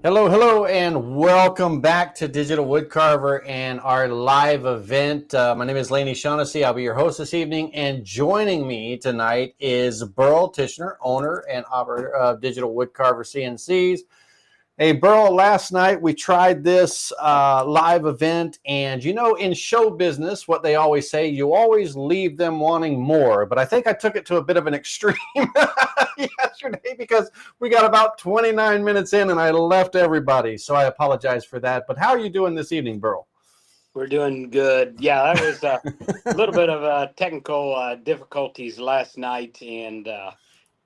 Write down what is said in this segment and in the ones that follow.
Hello, and welcome back to Digital Wood Carver and our live event. My name is Laney Shaughnessy. I'll be your host this evening, and joining me tonight is Burl Tishner, owner and operator of Digital Wood Carver CNCs. Hey, Burl, last night we tried this live event, and you know, in show business, what they always say, you always leave them wanting more. But I think I took it to a bit of an extreme yesterday because we got about 29 minutes in and I left everybody. So I apologize for that. But how are you doing this evening, Burl? We're doing good. Yeah, that was a little bit of technical difficulties last night, and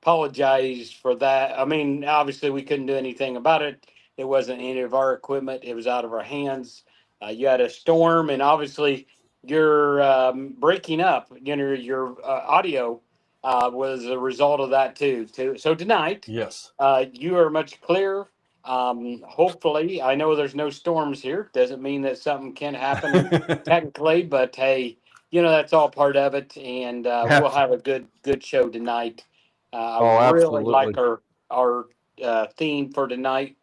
apologize for that. I mean, obviously we couldn't do anything about it. It wasn't any of our equipment. It was out of our hands. You had a storm, and obviously you're breaking up. You know, your audio was a result of that too. So tonight, yes, you are much clearer. Hopefully, I know there's no storms here. Doesn't mean that something can't happen technically, but hey, you know, that's all part of it, and we'll have a good show tonight. I really like our theme for tonight,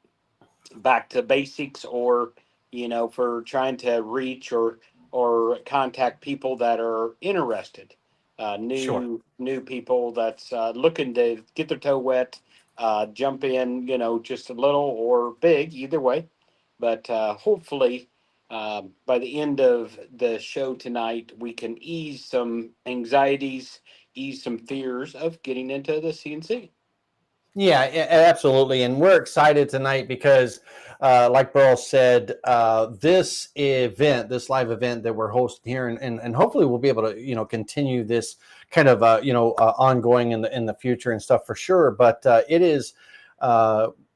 back to basics, or you know, for trying to reach or contact people that are interested, new people that's looking to get their toe wet, jump in, you know, just a little or big, either way. But hopefully, by the end of the show tonight, we can ease some anxieties, ease some fears of getting into the CNC. Yeah, absolutely. And we're excited tonight because, like Burl said, this event, this live event that we're hosting here, and hopefully we'll be able to, you know, continue this kind of, ongoing in the future and stuff for sure. But it is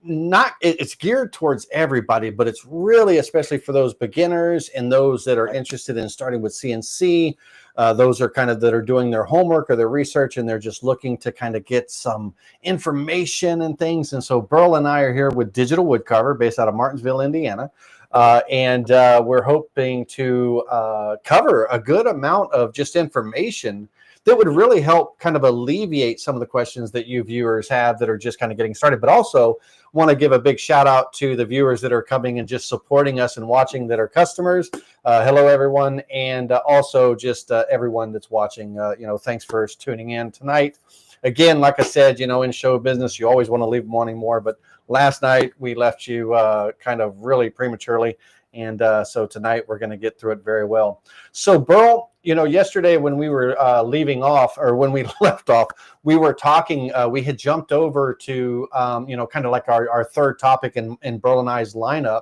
it's geared towards everybody, but it's really especially for those beginners and those that are interested in starting with CNC. Those are kind of that are doing their homework or their research, and they're just looking to kind of get some information and things. And so Burl and I are here with Digital Wood Carver, based out of Martinsville, Indiana. And we're hoping to cover a good amount of just information that would really help kind of alleviate some of the questions that you viewers have that are just kind of getting started. But also want to give a big shout out to the viewers that are coming and just supporting us and watching that are customers. Hello, everyone. And also just everyone that's watching, you know, thanks for tuning in tonight. Again, like I said, you know, in show business, you always want to leave them wanting more. But last night we left you kind of really prematurely. And so tonight we're going to get through it very well. So Burl, you know, yesterday when we were leaving off, or when we left off, we were talking, we had jumped over to, you know, kind of like our third topic in Burl and I's lineup.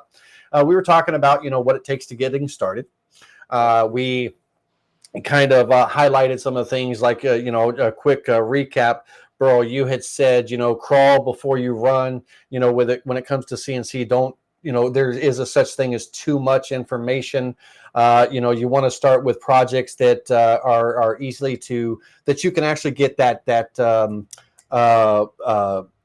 We were talking about, you know, what it takes to getting started. We kind of highlighted some of the things like, you know, a quick recap. Burl, you had said, you know, crawl before you run, you know, with it when it comes to CNC, don't, you know, there is a such thing as too much information. You know, you want to start with projects that are easily that you can actually get that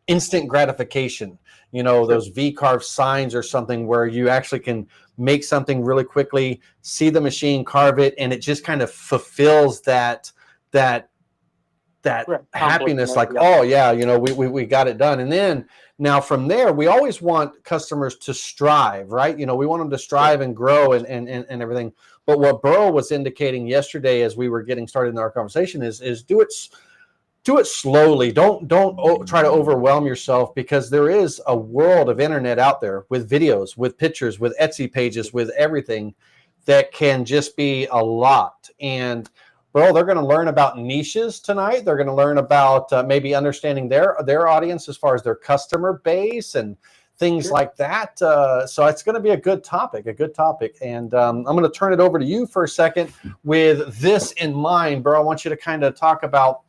instant gratification. You know, those V-carve signs or something where you actually can make something really quickly, see the machine carve it, and it just kind of fulfills that happiness, like, oh yeah, you know, we got it done. And then now from there, we always want customers to strive, right? You know, we want them to strive and grow and everything. But what Burl was indicating yesterday as we were getting started in our conversation is do do it slowly. Don't try to overwhelm yourself, because there is a world of internet out there with videos, with pictures, with Etsy pages, with everything that can just be a lot. And bro, they're going to learn about niches tonight. They're going to learn about maybe understanding their audience as far as their customer base and things like that. So it's going to be a good topic. And I'm going to turn it over to you for a second with this in mind, bro. I want you to kind of talk about,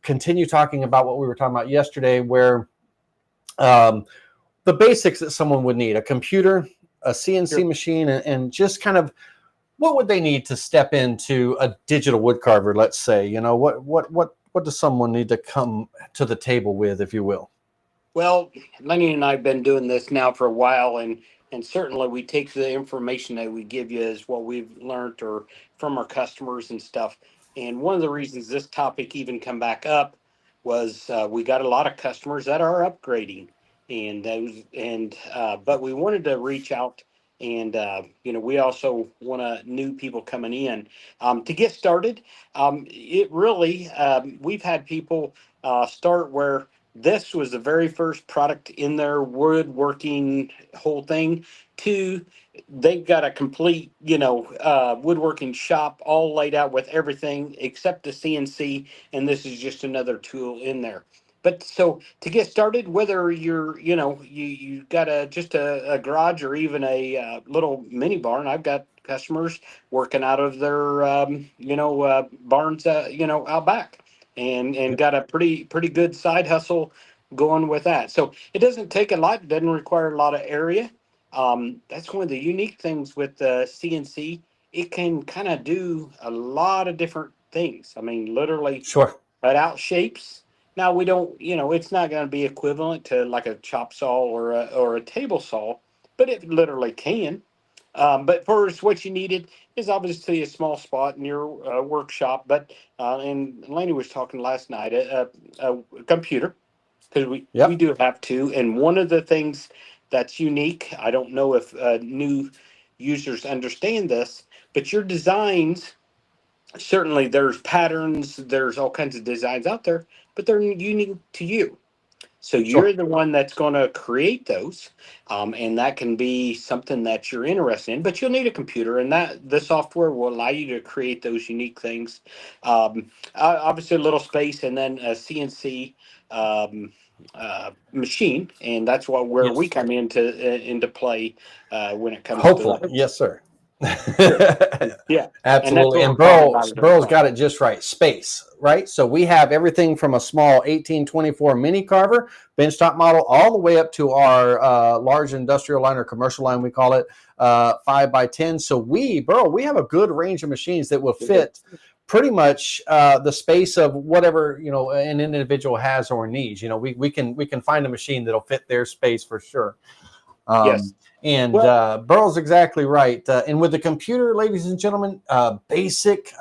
continue talking about what we were talking about yesterday, where the basics that someone would need: a computer, a CNC machine, and just kind of what would they need to step into a digital wood carver, let's say. You know, what does someone need to come to the table with, if you will? Well, Lenny and I have been doing this now for a while, and certainly we take the information that we give you as what we've learned or from our customers and stuff. And one of the reasons this topic even come back up was we got a lot of customers that are upgrading, but we wanted to reach out, and we also want new people coming in to get started. It really we've had people start where this was the very first product in their woodworking whole thing, to they've got a complete, woodworking shop all laid out with everything except the CNC, and this is just another tool in there. But so to get started, whether you're, you got just a garage or even a little mini barn, I've got customers working out of their, barns, out back, and got a pretty good side hustle going with that. So it doesn't take a lot, doesn't require a lot of area. That's one of the unique things with the CNC. It can kind of do a lot of different things. I mean, literally cut out shapes. Now we don't, it's not going to be equivalent to like a chop saw or a table saw, but it literally can. But first, what you needed is obviously a small spot in your workshop. But and Laney was talking last night, a computer, because we do have to. And one of the things that's unique, I don't know if new users understand this, but your designs, certainly there's patterns, there's all kinds of designs out there, but they're unique to you. So you're the one that's going to create those, and that can be something that you're interested in. But you'll need a computer, and that the software will allow you to create those unique things. Obviously, a little space, and then a CNC machine, and that's where we come into play when it comes to that. Yes, sir. Yeah, absolutely. And Burl's got it just right. Space, right? So we have everything from a small 1824 mini carver, benchtop model, all the way up to our large industrial line or commercial line, we call it 5x10. So Burl, we have a good range of machines that will fit pretty much the space of whatever an individual has or needs. We can find a machine that'll fit their space for sure. Yes. And Burl's exactly right. And with the computer, ladies and gentlemen, basic,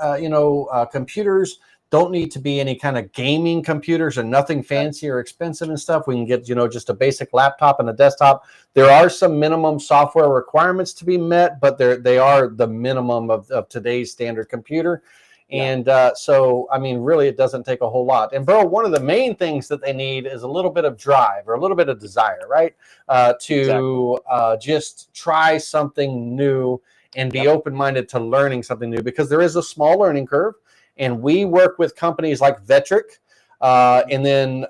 computers don't need to be any kind of gaming computers or nothing fancy or expensive and stuff. We can get, just a basic laptop and a desktop. There are some minimum software requirements to be met, but they are the minimum of today's standard computer. And so, I mean, really, it doesn't take a whole lot. And Burl, one of the main things that they need is a little bit of drive or a little bit of desire, right? To just try something new and be open-minded to learning something new, because there is a small learning curve. And we work with companies like Vectric. And then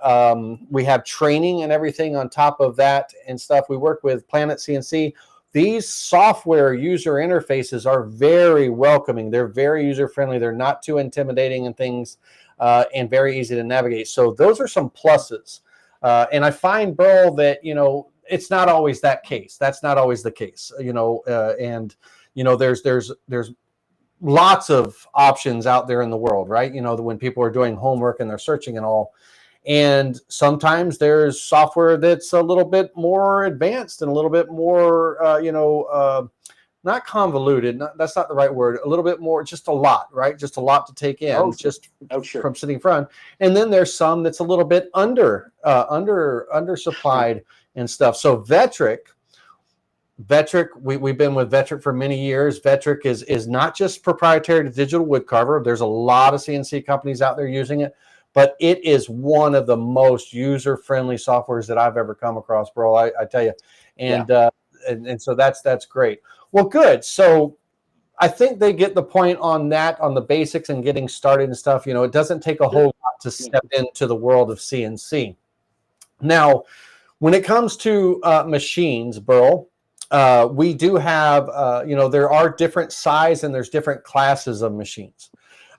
we have training and everything on top of that and stuff. We work with Planet CNC. These software user interfaces are very welcoming. They're very user-friendly. They're not too intimidating and things, and very easy to navigate. So those are some pluses. And I find, Burl, that, it's not always that case. That's not always the case, and, there's lots of options out there in the world, right? When people are doing homework and they're searching and all. And sometimes there's software that's a little bit more advanced and a little bit more, not convoluted. That's not the right word. A little bit more, just a lot, right? Just a lot to take in, from sitting in front. And then there's some that's a little bit undersupplied and stuff. So Vectric, we've been with Vectric for many years. Vectric is not just proprietary to Digital Wood Carver. There's a lot of CNC companies out there using it. but it is one of the most user-friendly softwares that I've ever come across, bro. I tell you, and and so that's great. Well, good. So I think they get the point on that, on the basics and getting started and stuff. You know, it doesn't take a whole lot to step into the world of CNC. Now, when it comes to machines, Burl, we do have, you know, there are different size and there's different classes of machines.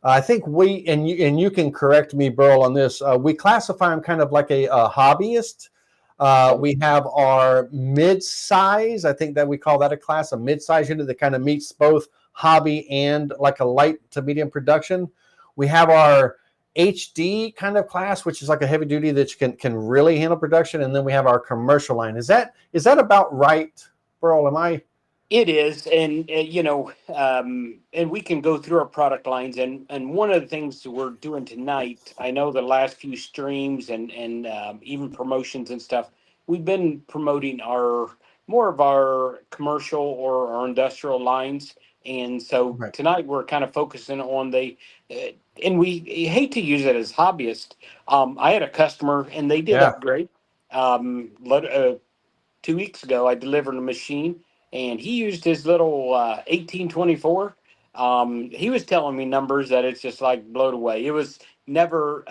I think we, and you can correct me, Burl, on this, we classify them kind of like a hobbyist. We have our mid-size. I think that we call that a class, a mid-size unit that kind of meets both hobby and like a light to medium production. We have our HD kind of class, which is like a heavy duty that can really handle production. And then we have our commercial line. Is that about right, Burl? Am I? It is, and you know, and we can go through our product lines. And one of the things we're doing tonight, I know the last few streams and even promotions and stuff, we've been promoting our more of our commercial or our industrial lines. And so Right. tonight we're kind of focusing on and we hate to use it as hobbyists. I had a customer and they did Yeah. upgrade. 2 weeks ago, I delivered a machine, and he used his little 1824. He was telling me numbers that it's just like blown away. Never,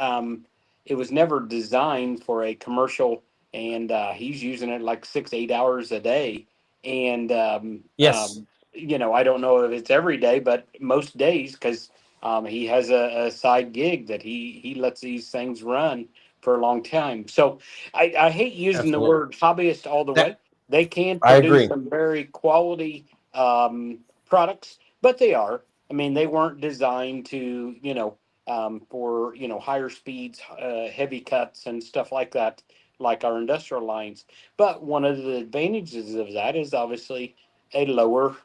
it was never designed for a commercial, and he's using it like 6, 8 hours a day. And Yes. you know, I don't know if it's every day, but most days because he has a side gig that he lets these things run for a long time. So I hate using the Absolutely. word hobbyist all the way. That They can I produce agree. some very quality products, but they are. I mean, they weren't designed to, you know, for, you know, higher speeds, heavy cuts and stuff like that, like our industrial lines. But one of the advantages of that is obviously a lower,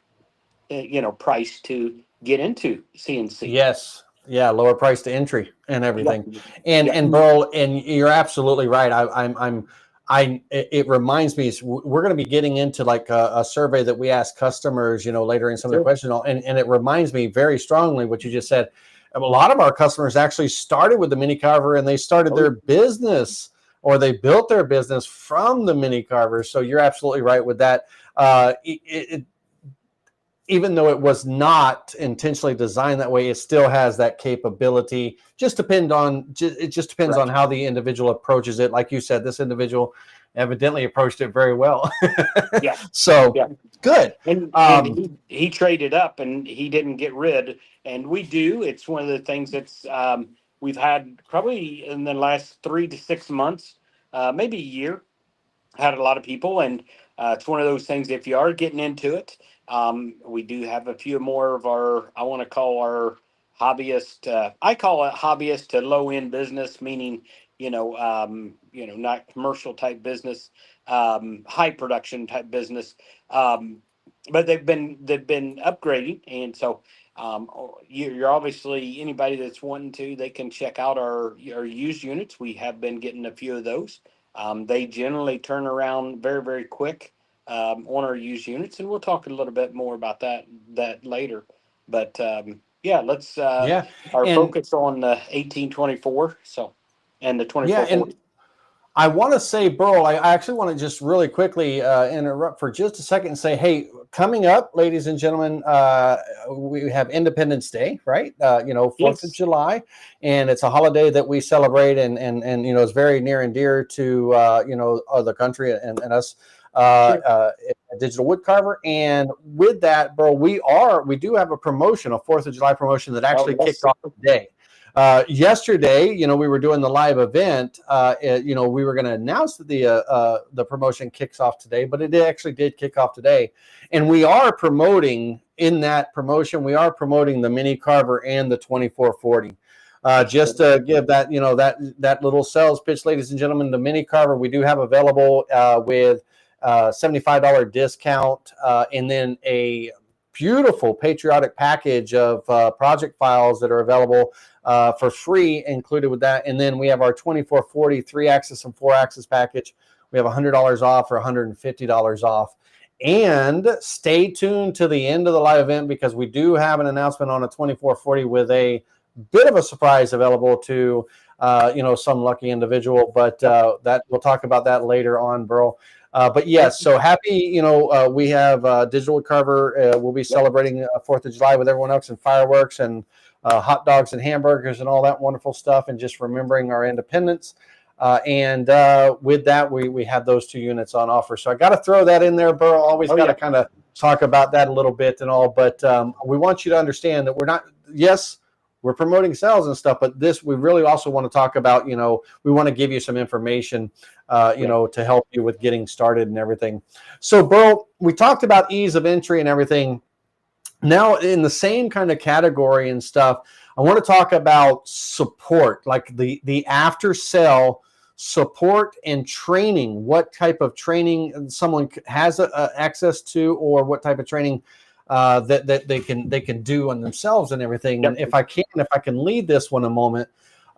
you know, price to get into CNC. Yes. Yeah. Lower price to entry and Yeah. everything. Yeah. And Burl, and you're absolutely right. It reminds me, we're going to be getting into like a survey that we ask customers, you know, later in some of the Sure. questions. And it reminds me very strongly what you just said. A lot of our customers actually started with the mini carver and they started their business or they built their business from the mini carver. So you're absolutely right with that. Even though it was not intentionally designed that way, it still has that capability. It just depends Right. on how the individual approaches it. Like you said, this individual evidently approached it very well. Yeah. So Yeah. good. And he traded up and he didn't get rid. And we do. It's one of the things that's we've had probably in the last 3 to 6 months, maybe a year, had a lot of people. And it's one of those things, if you are getting into it, we do have a few more of our, I want to call our hobbyist, I call it hobbyist to low end business, meaning, you know, not commercial type business, high production type business. But they've been upgrading. And so, you're obviously anybody that's wanting to, they can check out our used units. We have been getting a few of those. They generally turn around very, very quick on our used units, and we'll talk a little bit more about that later. But yeah, let's Yeah. our And focus on the 1824, so and the yeah. 2440. And I want to say, Burl, I actually want to just really quickly interrupt for just a second and say, hey, coming up, ladies and gentlemen, we have Independence Day, right? You know, 4th of Yes, July, and it's a holiday that we celebrate and you know, is very near and dear to, you know, the country and us sure. at Digital Wood Carver. And with that, Burl, we do have a promotion, a 4th of July promotion that Oh, actually kicked yes. off today. Yesterday, you know, we were doing the live event. You know, we were going to announce that the promotion kicks off today, but it actually did kick off today. And we are promoting in that promotion. We are promoting the mini carver and the 2440. Just to give that, you know, that little sales pitch, ladies and gentlemen, the mini carver we do have available with $75 discount, and then a beautiful patriotic package of project files that are available for free included with that. And then we have our 2440 3-axis and 4-axis package. We have $100 off or $150 off. And stay tuned to the end of the live event because we do have an announcement on a 2440 with a bit of a surprise available to some lucky individual, but that we'll talk about that later on, Burl. But yes, so happy, we have Digital Wood Carver. We'll be celebrating 4th of July with everyone else and fireworks and hot dogs and hamburgers and all that wonderful stuff, and just remembering our independence. And with that, we have those 2 units on offer. So I got to throw that in there, Burl. Always got to kind of talk about that a little bit and all. But we want you to understand that we're not, yes, we're promoting sales and stuff, but this, we really also want to talk about, we want to give you some information, to help you with getting started and everything. So, Burl, we talked about ease of entry and everything. Now, in the same kind of category and stuff, I want to talk about support, like the after sale support and training. What type of training someone has access to, or what type of training that they can do on themselves and everything. And if I can lead this one a moment,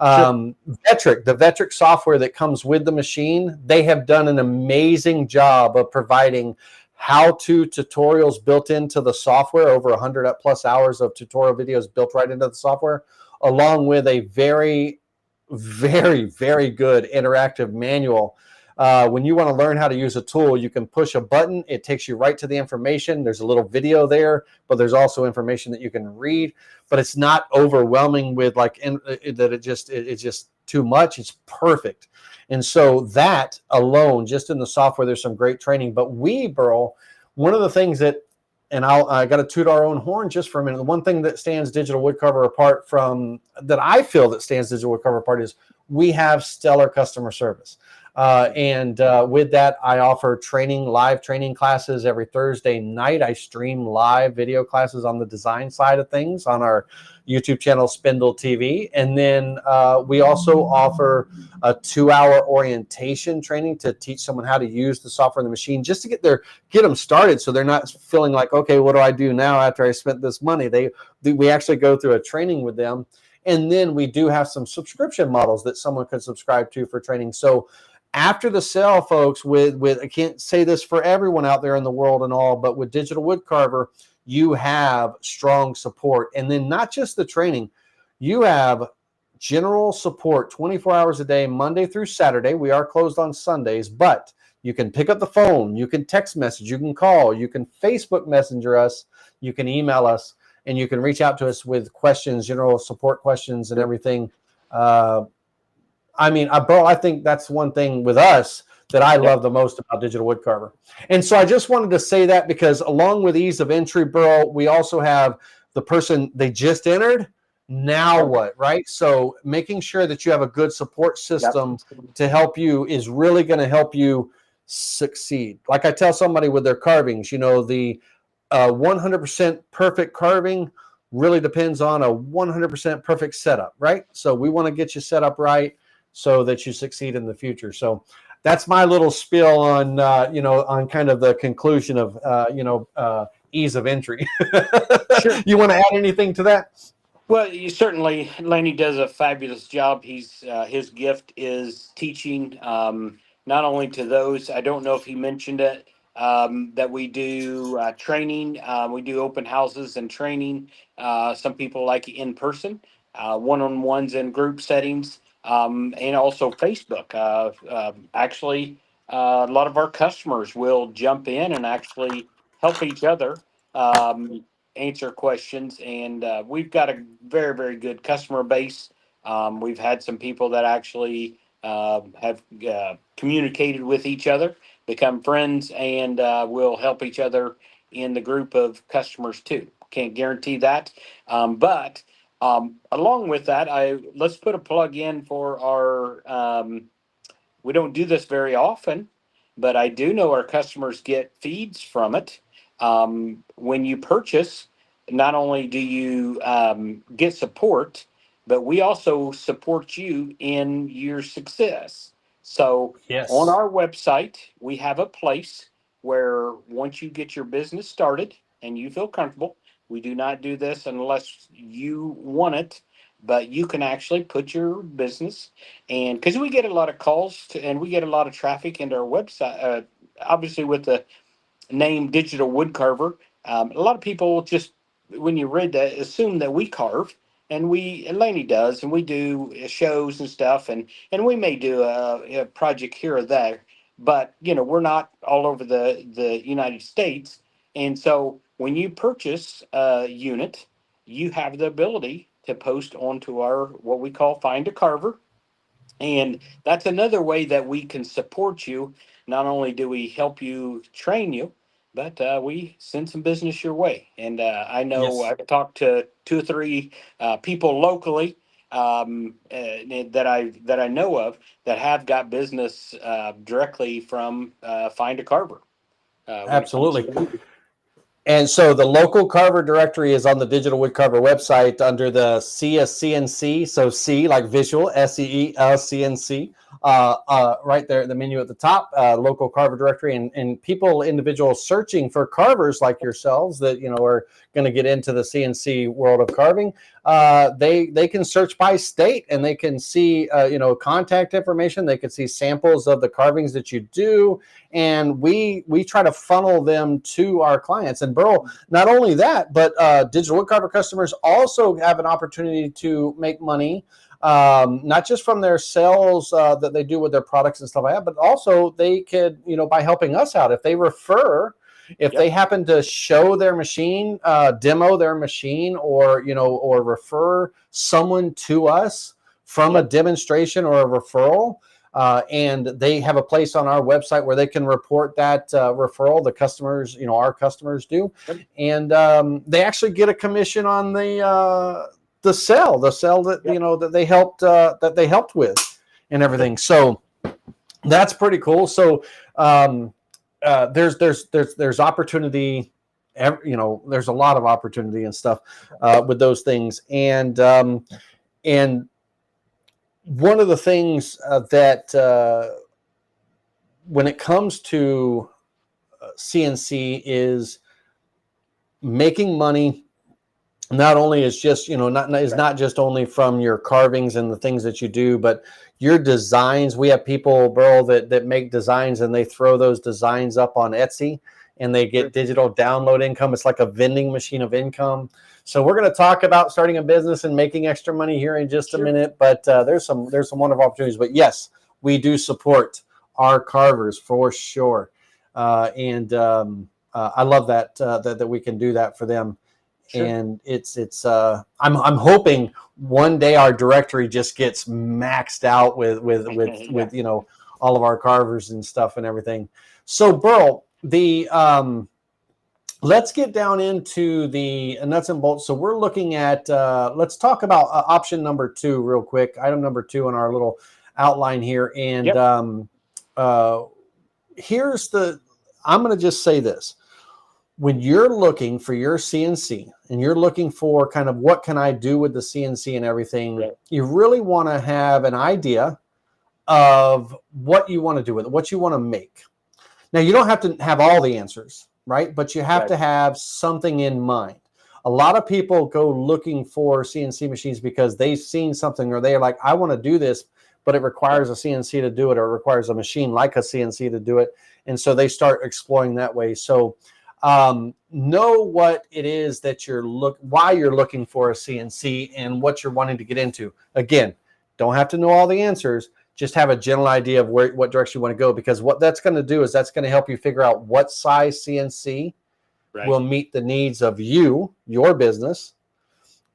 Vectric, the Vectric software that comes with the machine, they have done an amazing job of providing how-to tutorials built into the software, over 100 plus hours of tutorial videos built right into the software, along with a very, very, very good interactive manual. When you want to learn how to use a tool, you can push a button. It takes you right to the information. There's a little video there, but there's also information that you can read. But it's not overwhelming with that it's just too much. It's perfect. And so that alone, just in the software, there's some great training. But Burl, one of the things that, and I got to toot our own horn just for a minute. The one thing that stands Digital Wood Carver apart from, that I feel that stands Digital Wood Carver apart, is we have stellar customer service. And with that, I offer live training classes every Thursday night. I stream live video classes on the design side of things on our YouTube channel, Spindle TV. And then we also offer a 2-hour orientation training to teach someone how to use the software and the machine, just to get them started, so they're not feeling like, okay, what do I do now after I spent this money? We actually go through a training with them. And then we do have some subscription models that someone could subscribe to for training. So after the sale, folks, with I can't say this for everyone out there in the world and all, but with Digital Wood Carver, you have strong support. And then not just the training, you have general support 24 hours a day, Monday through Saturday. We are closed on Sundays, but you can pick up the phone, you can text message, you can call, you can Facebook Messenger us, you can email us, and you can reach out to us with questions, general support questions and everything. Bro, I think that's one thing with us that I love the most about Digital Wood Carver. And so I just wanted to say that, because along with ease of entry, bro, we also have the person they just entered. Now what, right? So making sure that you have a good support system to help you is really going to help you succeed. Like I tell somebody with their carvings, the 100% perfect carving really depends on a 100% perfect setup, right? So we want to get you set up right so that you succeed in the future. So that's my little spiel on, on kind of the conclusion of, ease of entry. Sure. You want to add anything to that? Well, certainly, Laney does a fabulous job. His gift is teaching, not only to those, I don't know if he mentioned it, that we do training. We do open houses and training. Some people like in person, one-on-ones in group settings, and also Facebook. Actually, a lot of our customers will jump in and actually help each other. Answer questions, and we've got a very, very good customer base. We've had some people that actually have communicated with each other, become friends, and will help each other in the group of customers too. Can't guarantee that, but along with that, let's put a plug in for our. We don't do this very often, but I do know our customers get feeds from it. When you purchase, not only do you get support, but we also support you in your success. So on our website, we have a place where once you get your business started and you feel comfortable, we do not do this unless you want it, but you can actually put your business, and because we get a lot of calls and we get a lot of traffic into our website, obviously with the name Digital Wood Carver. A lot of people just, when you read that, assume that we carve. and Laney does, and we do shows and stuff, and we may do a project here or there, but we're not all over the United States, and so when you purchase a unit, you have the ability to post onto our what we call Find a Carver, and that's another way that we can support you. Not only do we help you train you, but we send some business your way. And I know Yes. I've talked to two or three people locally that I know of that have got business directly from Find a Carver when it comes Absolutely. to. And so the local carver directory is on the Digital Wood Carver website under the C as CNC. So C like visual, CNC, right there, the menu at the top, local carver directory, and people, individuals searching for carvers like yourselves that, are going to get into the CNC world of carving. They can search by state and they can see, contact information. They can see samples of the carvings that you do. And we try to funnel them to our clients. And Burl, not only that, but Digital Wood Carver customers also have an opportunity to make money, not just from their sales that they do with their products and stuff like that, but also they could, by helping us out, if they refer, if Yep. they happen to show their machine, demo their machine, or or refer someone to us from a demonstration or a referral. And they have a place on our website where they can report that referral. The customers, our customers do, and they actually get a commission on the sale that that they helped with, and everything. So that's pretty cool. So there's opportunity. There's a lot of opportunity and stuff with those things, and one of the things that when it comes to CNC is making money. Not only is just not just only from your carvings and the things that you do, but your designs. We have people, Burl, that make designs and they throw those designs up on Etsy and they get digital download income. It's like a vending machine of income. So we're going to talk about starting a business and making extra money here in just a minute, but there's some wonderful opportunities. But yes, we do support our carvers for sure, and I love that we can do that for them. Sure. And I'm hoping one day our directory just gets maxed out with all of our carvers and stuff and everything. So Burl, let's get down into the nuts and bolts. So we're looking at let's talk about option number 2 real quick. Item number 2 in our little outline here, and here's I'm going to just say this. When you're looking for your CNC and you're looking for kind of what can I do with the CNC and everything, you really want to have an idea of what you want to do with it, what you want to make. Now, you don't have to have all the answers, right? But you have to have something in mind. A lot of people go looking for CNC machines because they've seen something or they're like, I want to do this, but it requires a CNC to do it, or it requires a machine like a CNC to do it. And so they start exploring that way. So know what it is that why you're looking for a CNC and what you're wanting to get into. Again, don't have to know all the answers. Just have a general idea of what direction you want to go, because what that's going to do is that's going to help you figure out what size CNC will meet the needs of your business,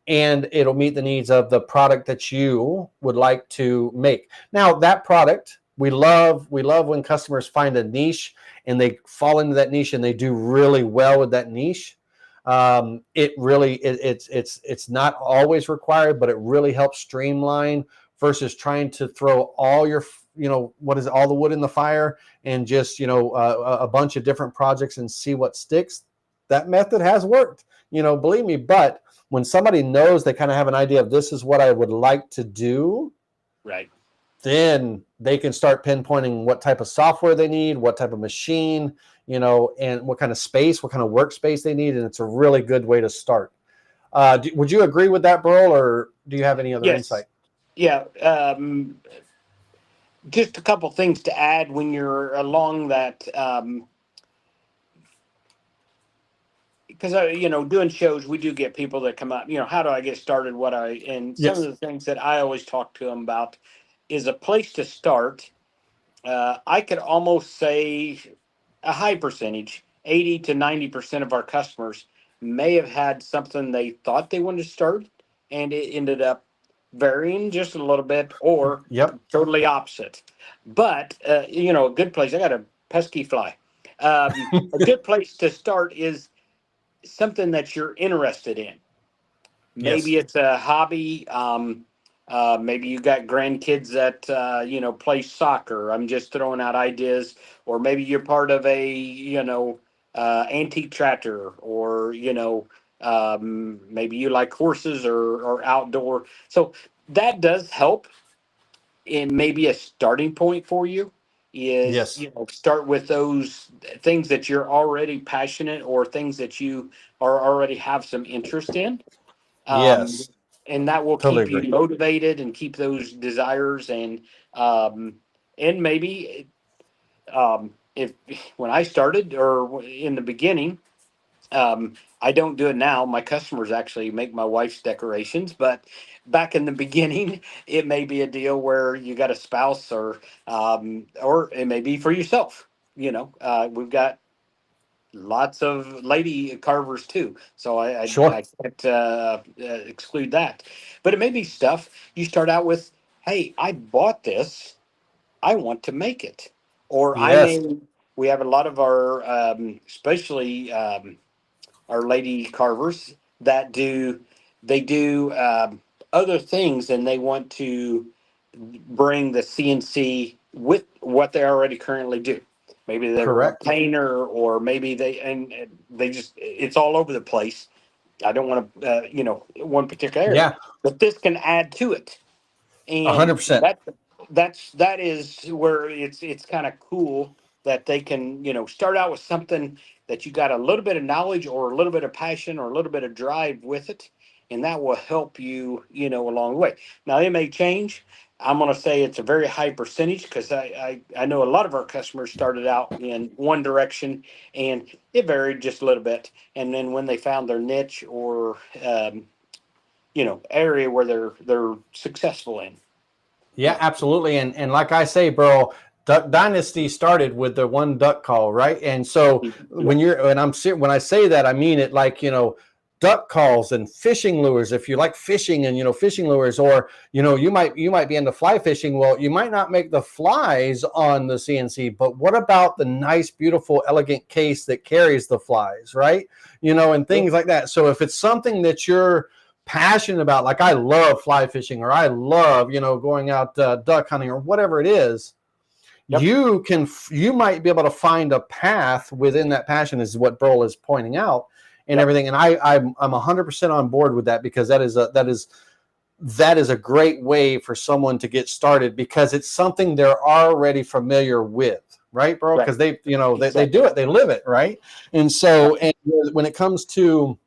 and it'll meet the needs of the product that you would like to make. Now, that product, we love when customers find a niche and they fall into that niche and they do really well with that niche. It's not always required, but it really helps streamline versus trying to throw all your, all the wood in the fire and just, a bunch of different projects and see what sticks. That method has worked, believe me. But when somebody knows, they kind of have an idea of this is what I would like to do. Right. Then they can start pinpointing what type of software they need, what type of machine, and what kind of space, what kind of workspace they need. And it's a really good way to start. Would you agree with that, Burl, or do you have any other insight? Yeah. Just a couple things to add when you're along that because doing shows, we do get people that come up, how do I get started? And some of Yes. the things that I always talk to them about is a place to start. I could almost say a high percentage, 80 to 90% of our customers may have had something they thought they wanted to start and it ended up varying just a little bit or Yep. totally opposite. But, a good place, I got a pesky fly. A good place to start is something that you're interested in. Yes. Maybe it's a hobby. Maybe you got grandkids that play soccer. I'm just throwing out ideas. Or maybe you're part of a antique tractor, or maybe you like horses or outdoor. So that does help in maybe a starting point for you. Is Yes. start with those things that you're already passionate or things that you are already have some interest in, um, Yes. and that will Totally keep agree. you motivated and keep those desires um, and maybe if when I started or in the beginning, I don't do it now. My customers actually make my wife's decorations, but back in the beginning, it may be a deal where you got a spouse or it may be for yourself. We've got lots of lady carvers too, so Sure. I can't exclude that. But it may be stuff you start out with. Hey, I bought this. I want to make it, or I Yes. may. We have a lot of our, especially our lady carvers that do other things, and they want to bring the CNC with what they already currently do. Maybe they're a Correct. painter, or maybe and they just it's all over the place. I don't want to, one particular area, Yeah. but this can add to it, A hundred and percent. that is where it's kind of cool that they can start out with something that you got a little bit of knowledge or a little bit of passion or a little bit of drive with it, and that will help you along the way. Now it may change. I'm going to say it's a very high percentage because I know a lot of our customers started out in one direction and it varied just a little bit, and then when they found their niche or area where they're successful in. Yeah, absolutely. And like I say, bro, Duck Dynasty started with the one duck call, right? And so Yeah. when I say that, I mean it like, duck calls and fishing lures. If you like fishing and fishing lures, or you might be into fly fishing. Well, you might not make the flies on the CNC, but what about the nice, beautiful, elegant case that carries the flies, right? And things like that. So if it's something that you're passionate about, like I love fly fishing, or I love going out duck hunting, or whatever it is, Yep. you might be able to find a path within that passion, is what Burl is pointing out, and Yep. everything. And I'm 100% on board with that, because that is a great way for someone to get started, because it's something they're already familiar with, right, bro? Right. Because they Exactly. do it, they live it, right? And so, and when it comes to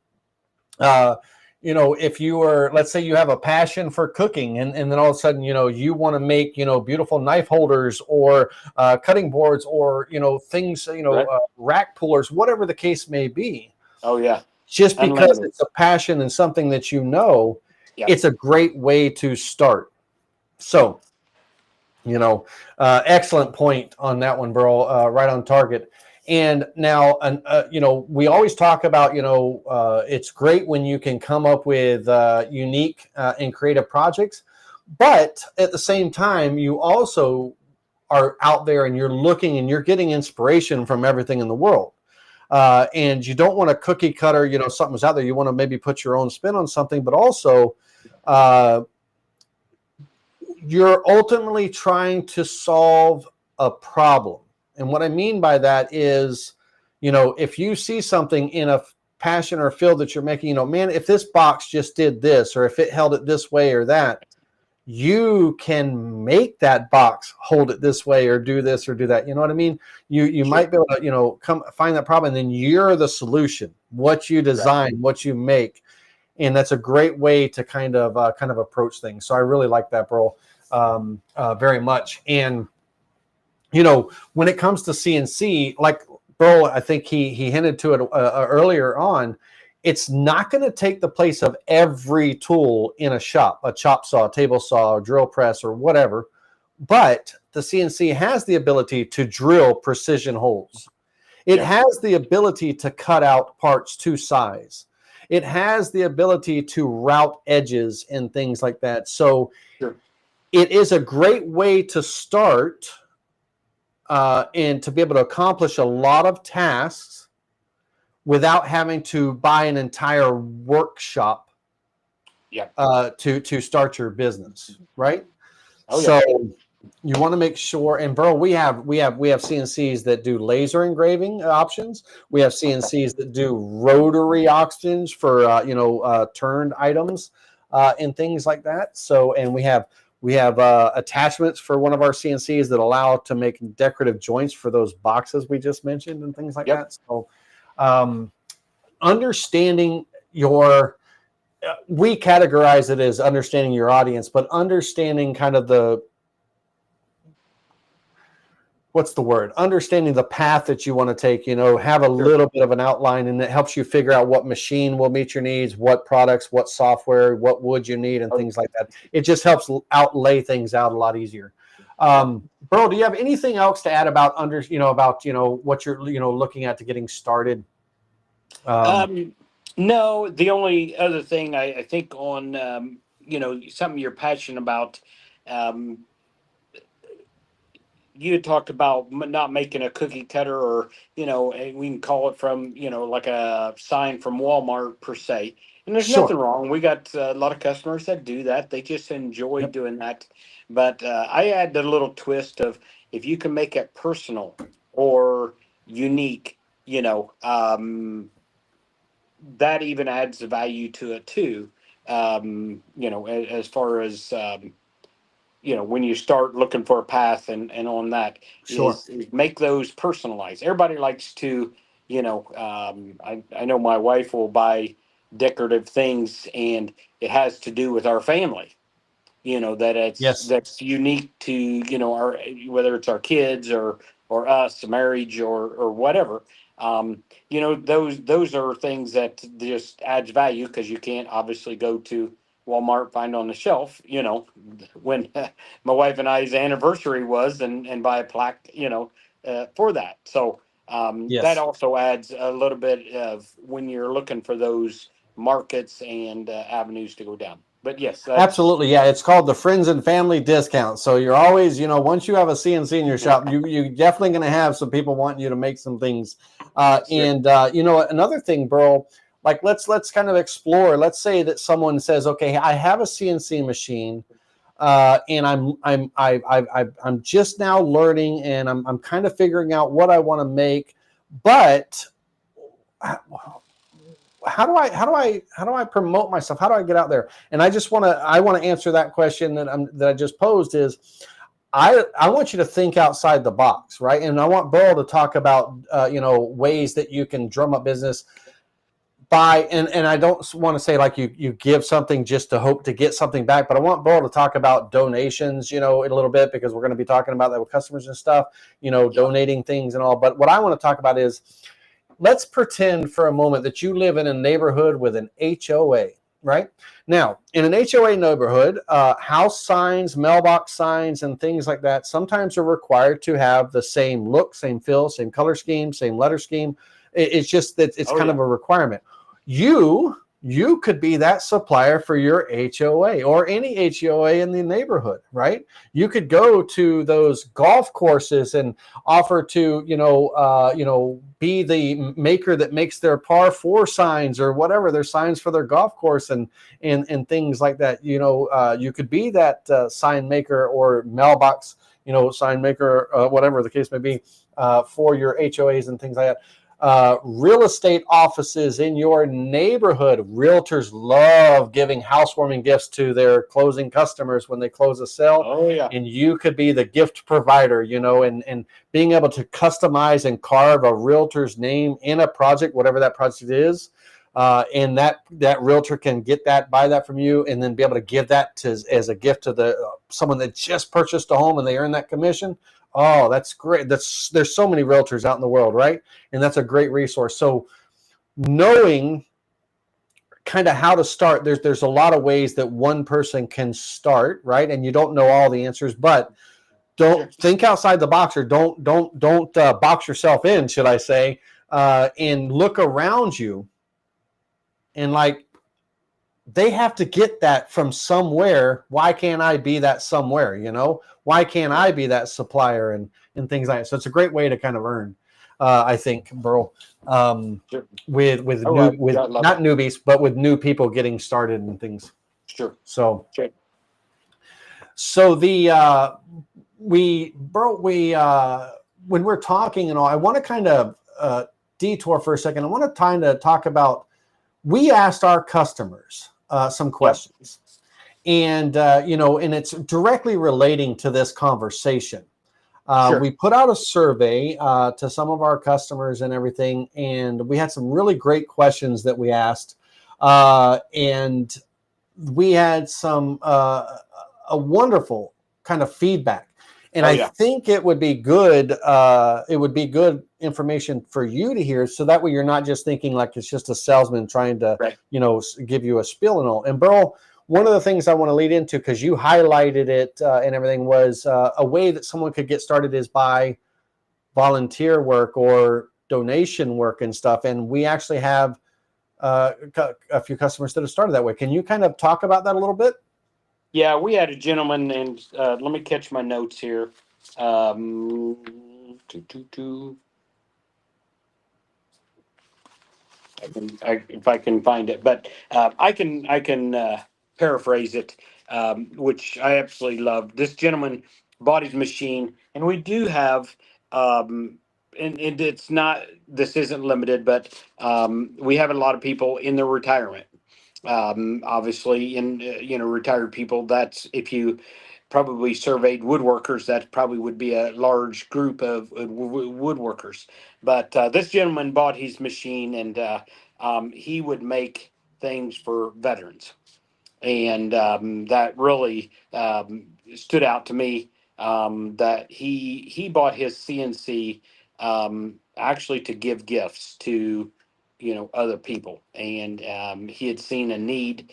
if you are, let's say you have a passion for cooking, and then all of a sudden, you want to make, beautiful knife holders, or cutting boards, or, things, Right. rack pullers, whatever the case may be, Oh yeah. just because Unlimited. it's a passion and something that Yeah. it's a great way to start. Yep. So, excellent point on that one, bro. Right on target. And now, we always talk about, it's great when you can come up with unique and creative projects, but at the same time, you also are out there and you're looking and you're getting inspiration from everything in the world. And you don't want to cookie cutter, something's out there. You want to maybe put your own spin on something, but also, you're ultimately trying to solve a problem. And what I mean by that is, if you see something in a passion or field that you're making, man, if this box just did this, or if it held it this way or that, you can make that box hold it this way, or do this or do that. You know what I mean? You Sure. might be able to, come find that problem, and then you're the solution. What you design, Right. what you make. And that's a great way to kind of approach things. So I really like that, bro, very much. And when it comes to CNC, like Bro, I think he hinted to it earlier on. It's not going to take the place of every tool in a shop, a chop saw, table saw, drill press, or whatever. But the CNC has the ability to drill precision holes. It has the ability to cut out parts to size. It has the ability to route edges and things like that. So it is a great way to start and to be able to accomplish a lot of tasks without having to buy an entire workshop to start your business, right? So you want to make sure, and bro, we have CNCs that do laser engraving options. We have CNCs that do rotary options for turned items and things like that. So, and we have attachments for one of our CNCs that allow to make decorative joints for those boxes we just mentioned and things like that. So, understanding your, we categorize it as understanding your audience, but understanding kind of the, what's the word? Understanding the path that you want to take, have a little bit of an outline, and it helps you figure out what machine will meet your needs, what products, what software, what wood you need, and things like that. It just helps lay things out a lot easier. Bro, do you have anything else to add about what you're looking at to getting started? No, the only other thing I think on something you're passionate about. You had talked about not making a cookie cutter, or we can call it from like a sign from Walmart per se. And there's nothing wrong. We got a lot of customers that do that. They just enjoy doing that. But I add the little twist of, if you can make it personal or unique, that even adds the value to it too. As far as when you start looking for a path and on that, is make those personalized. Everybody likes to, I know my wife will buy decorative things, and it has to do with our family, that that's unique to, our, whether it's our kids or us, marriage or whatever. Those are things that just adds value, because you can't obviously go to Walmart, find on the shelf, when my wife and I's anniversary was, and buy a plaque, for that. So that also adds a little bit of, when you're looking for those markets and avenues to go down. But yes, absolutely. Yeah. It's called the friends and family discount. So you're always, once you have a CNC in your shop, you're definitely going to have some people wanting you to make some things. Another thing, bro, like let's kind of explore. Let's say that someone says, okay, I have a CNC machine, and I'm just now learning, and I'm kind of figuring out what I want to make, but how do I promote myself? How do I get out there? And I want to answer that question that I just posed. Is I want you to think outside the box, right? And I want Burl to talk about ways that you can drum up business by, and I don't want to say like you give something just to hope to get something back, but I want Burl to talk about donations, in a little bit, because we're going to be talking about that with customers and stuff, donating things and all. But what I want to talk about is, let's pretend for a moment that you live in a neighborhood with an HOA, right? Now, in an HOA neighborhood, house signs, mailbox signs, and things like that sometimes are required to have the same look, same feel, same color scheme, same letter scheme. It's just that it's kind of a requirement. You could be that supplier for your HOA or any HOA in the neighborhood, right? You could go to those golf courses and offer to, be the maker that makes their par 4 signs or whatever, their signs for their golf course and things like that. You could be that sign maker or mailbox, sign maker, whatever the case may be, for your HOAs and things like that. Real estate offices in your neighborhood. Realtors love giving housewarming gifts to their closing customers when they close a sale. Oh, yeah. And you could be the gift provider, and being able to customize and carve a realtor's name in a project, whatever that project is. And that realtor can buy that from you, and then be able to give that as a gift to someone that just purchased a home and they earn that commission. Oh, that's great. There's so many realtors out in the world, right? And that's a great resource. So knowing kind of how to start, there's a lot of ways that one person can start, right? And you don't know all the answers, but don't think outside the box, or don't box yourself in, should I say, and look around you, and like, they have to get that from somewhere. Why can't I be that somewhere? You know, why can't I be that supplier, and things like that. So it's a great way to kind of earn, I think, Burl, Sure. with not newbies, but with new people getting started and things. Sure. So, Sure. so the when we're talking and all, I want to kind of detour for a second. I want to kind of talk about, we asked our customers some questions, and and it's directly relating to this conversation. Sure. We put out a survey to some of our customers and everything, and we had some really great questions that we asked, and we had some a wonderful kind of feedback. And I think it would be good. It would be good information for you to hear, so that way you're not just thinking like it's just a salesman trying to, give you a spiel and all. And Burl, one of the things I want to lead into, because you highlighted it and everything, was a way that someone could get started is by volunteer work or donation work and stuff. And we actually have a few customers that have started that way. Can you kind of talk about that a little bit? Yeah, we had a gentleman, and let me catch my notes here. If I can find it, but I can paraphrase it, which I absolutely love. This gentleman bought his machine, and we do have, and it's not, this isn't limited, but we have a lot of people in their retirement. Obviously, in retired people, that's, if you probably surveyed woodworkers, that probably would be a large group of woodworkers. But this gentleman bought his machine, and he would make things for veterans, and that really stood out to me. That he bought his CNC actually to give gifts to other people, and he had seen a need.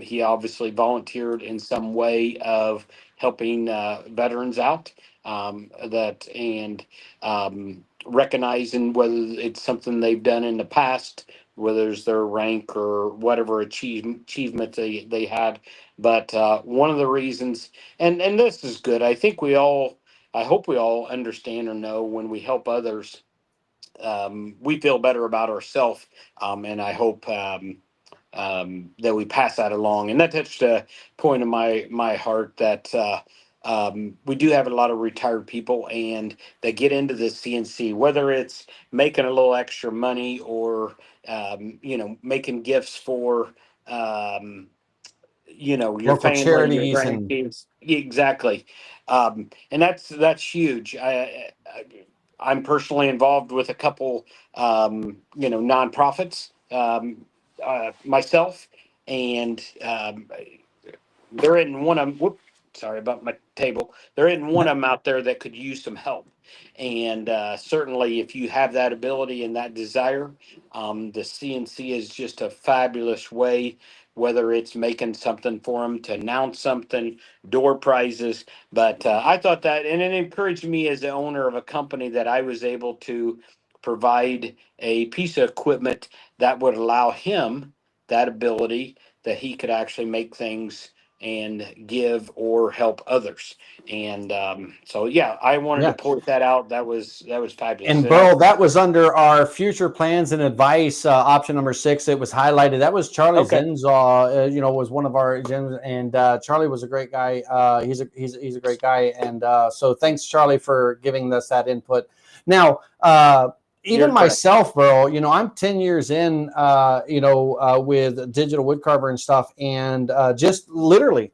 He obviously volunteered in some way of helping veterans out, recognizing whether it's something they've done in the past, whether it's their rank or whatever achievement they had. But one of the reasons, and this is good, I hope we all understand or know, when we help others, we feel better about ourselves, and I hope that we pass that along. And that touched a point of my heart, that we do have a lot of retired people, and they get into this CNC, whether it's making a little extra money, or making gifts for your Local family, your charities, and grandkids. Exactly. And that's huge. I'm personally involved with a couple, nonprofits, myself, and there isn't one of them. Sorry about my table. There isn't one of them out there that could use some help. And certainly, if you have that ability and that desire, the CNC is just a fabulous way. Whether it's making something for them to announce something, door prizes. But I thought that, and it encouraged me as the owner of a company, that I was able to provide a piece of equipment that would allow him that ability, that he could actually make things and give or help others. And so, yeah, I wanted to point that out. That was fabulous. And Burl, that was under our future plans and advice, option number 6. It was highlighted. That was Charlie Zinzaw, was one of our gems, and Charlie was a great guy. He's a great guy, and so thanks, Charlie, for giving us that input. Now, even myself, Burl, I'm 10 years in, with Digital Wood Carver and stuff, and just literally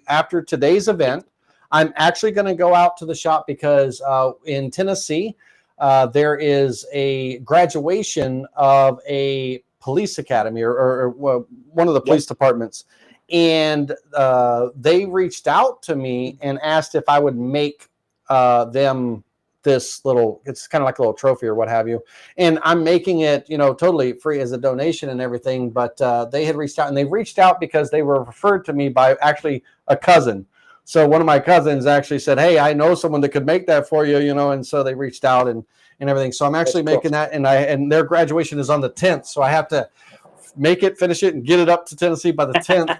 after today's event, I'm actually going to go out to the shop, because in Tennessee, there is a graduation of a police academy, or one of the police departments. And they reached out to me and asked if I would make them this little, it's kind of like a little trophy or what have you. And I'm making it, totally free as a donation and everything. But they had reached out, and they reached out because they were referred to me by actually a cousin. So one of my cousins actually said, hey, I know someone that could make that for you, and so they reached out and everything. So I'm actually making that, and their graduation is on the 10th. So I have to make it, finish it, and get it up to Tennessee by the 10th.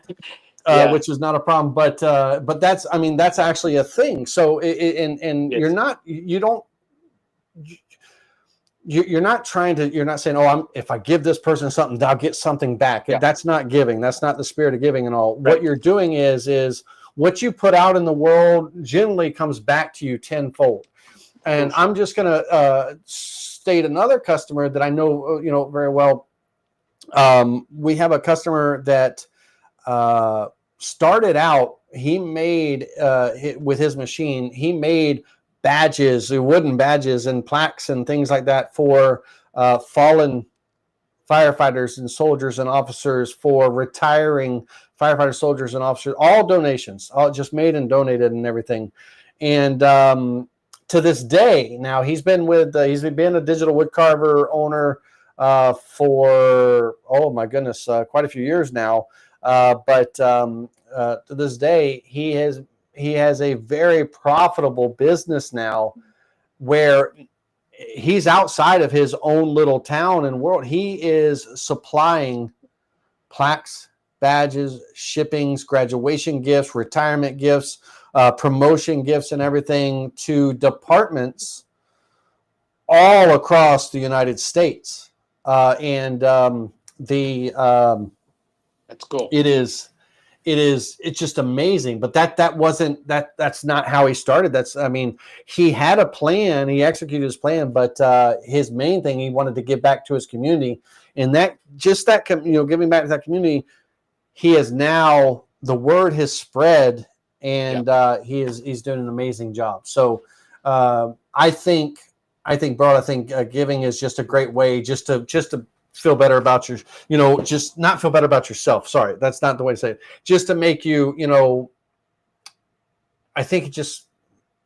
Which is not a problem, but that's, that's actually a thing. So yes. You're not saying, oh, if I give this person something, I'll get something back. Yeah. That's not giving. That's not the spirit of giving and all. Right. What you're doing is what you put out in the world generally comes back to you tenfold. And I'm just going to state another customer that I know, very well. We have a customer that started out, he made with his machine, he made badges, wooden badges and plaques and things like that for fallen firefighters and soldiers and officers, for retiring firefighters, soldiers and officers, all donations, all just made and donated and everything. And to this day, now he's been a Digital Wood Carver owner for, oh my goodness, quite a few years now. But to this day, he has a very profitable business now, where he's outside of his own little town and world. He is supplying plaques, badges, shippings, graduation gifts, retirement gifts, promotion gifts, and everything to departments all across the United States. That's cool. It's just amazing. But that's not how he started. He had a plan, he executed his plan, but his main thing, he wanted to give back to his community. And giving back to that community, he is now, the word has spread, and he's doing an amazing job. So I think giving is just a great way just to feel better about just not feel better about yourself. Sorry, that's not the way to say it. Just to make you, I think it just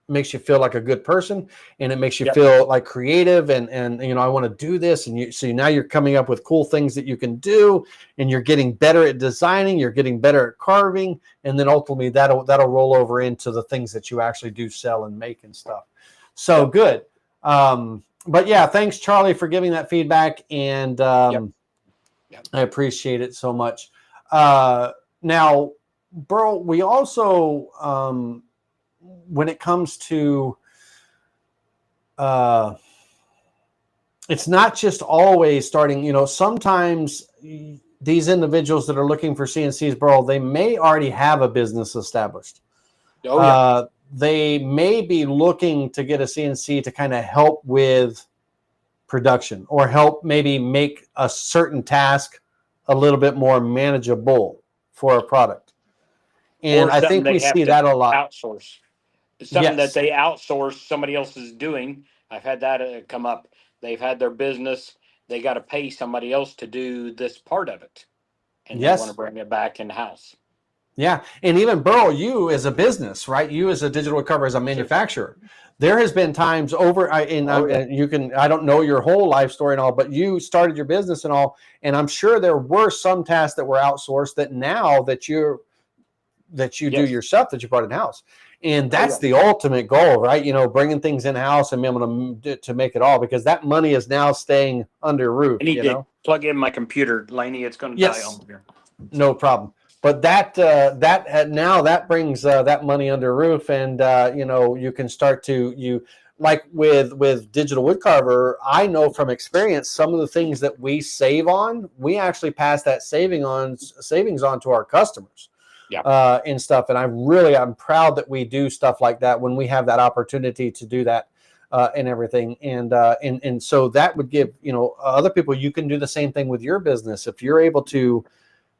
makes you feel like a good person, and it makes you feel like creative and I want to do this. And so now you're coming up with cool things that you can do, and you're getting better at designing, you're getting better at carving. And then ultimately that'll roll over into the things that you actually do sell and make and stuff. So good. But yeah, thanks, Charlie, for giving that feedback, and I appreciate it so much. Now, Burl, we also, when it comes to, it's not just always starting, sometimes these individuals that are looking for CNCs, Burl, they may already have a business established. Oh, yeah. They may be looking to get a CNC to kind of help with production, or help maybe make a certain task a little bit more manageable for a product. And I think we see that a lot. Outsource. It's something that they outsource, somebody else is doing. I've had that come up. They've had their business. They got to pay somebody else to do this part of it. And they want to bring it back in-house. Yeah. And even, Burl, you as a business, right? You as a Digital Wood Carver, as a manufacturer, there has been times I don't know your whole life story and all, but you started your business and all, and I'm sure there were some tasks that were outsourced that now that you do yourself, that you brought in-house. And that's the ultimate goal, right? Bringing things in-house and being able to make it all, because that money is now staying under roof. I need to plug in my computer, Laney. It's going to die on here. No problem. But that brings that money under roof, and you can start to like with Digital Wood Carver. I know from experience, some of the things that we save on, we actually pass that savings on to our customers, and stuff. And I'm proud that we do stuff like that when we have that opportunity to do that, and everything. And so that would give other people. You can do the same thing with your business if you're able to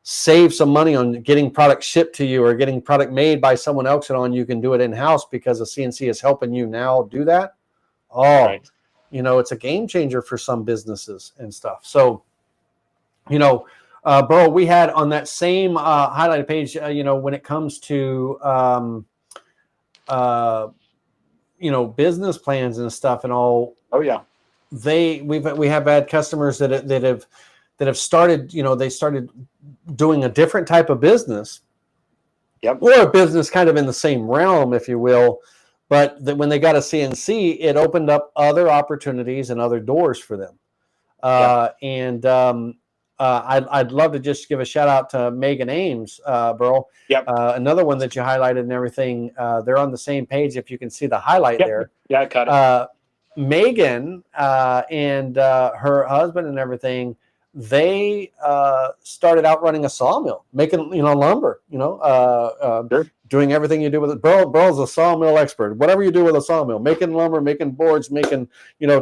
save some money on getting product shipped to you, or getting product made by someone else, and you can do it in-house because a CNC is helping you now do that. It's a game changer for some businesses and stuff. So, Burl, we had on that same highlighted page, when it comes to business plans and stuff and all. Oh yeah. We have had customers that have started, they started doing a different type of business. Yep. Or a business kind of in the same realm, if you will. But when they got a CNC, it opened up other opportunities and other doors for them. And I'd love to just give a shout out to Megan Ames, Burl. Yep. Another one that you highlighted and everything. They're on the same page if you can see the highlight there. Yeah, I caught it. Megan and her husband and everything, they started out running a sawmill, making lumber. Sure. Doing everything you do with it. Burl's a sawmill expert. Whatever you do with a sawmill, making lumber, making boards, making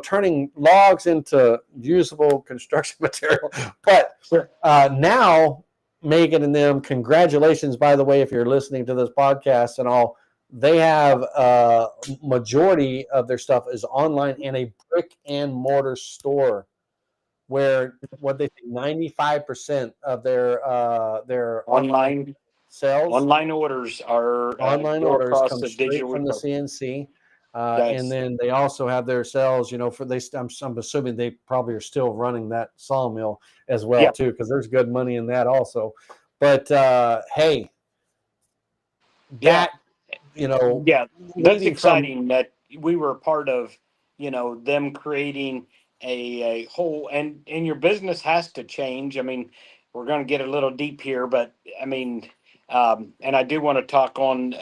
turning logs into usable construction material. But sure. Now, Megan and them, congratulations, by the way, if you're listening to this podcast and all. They have a majority of their stuff is online and a brick and mortar store where what they think 95% of their online sales, online orders are online orders come the straight Digital from Wood the Carver. CNC. And then they also have their sales, I'm assuming they probably are still running that sawmill as well too, because there's good money in that also. But hey, that's exciting that we were a part of, them creating a whole, and your business has to change. I mean, we're going to get a little deep here, but I mean, and I do want to talk on,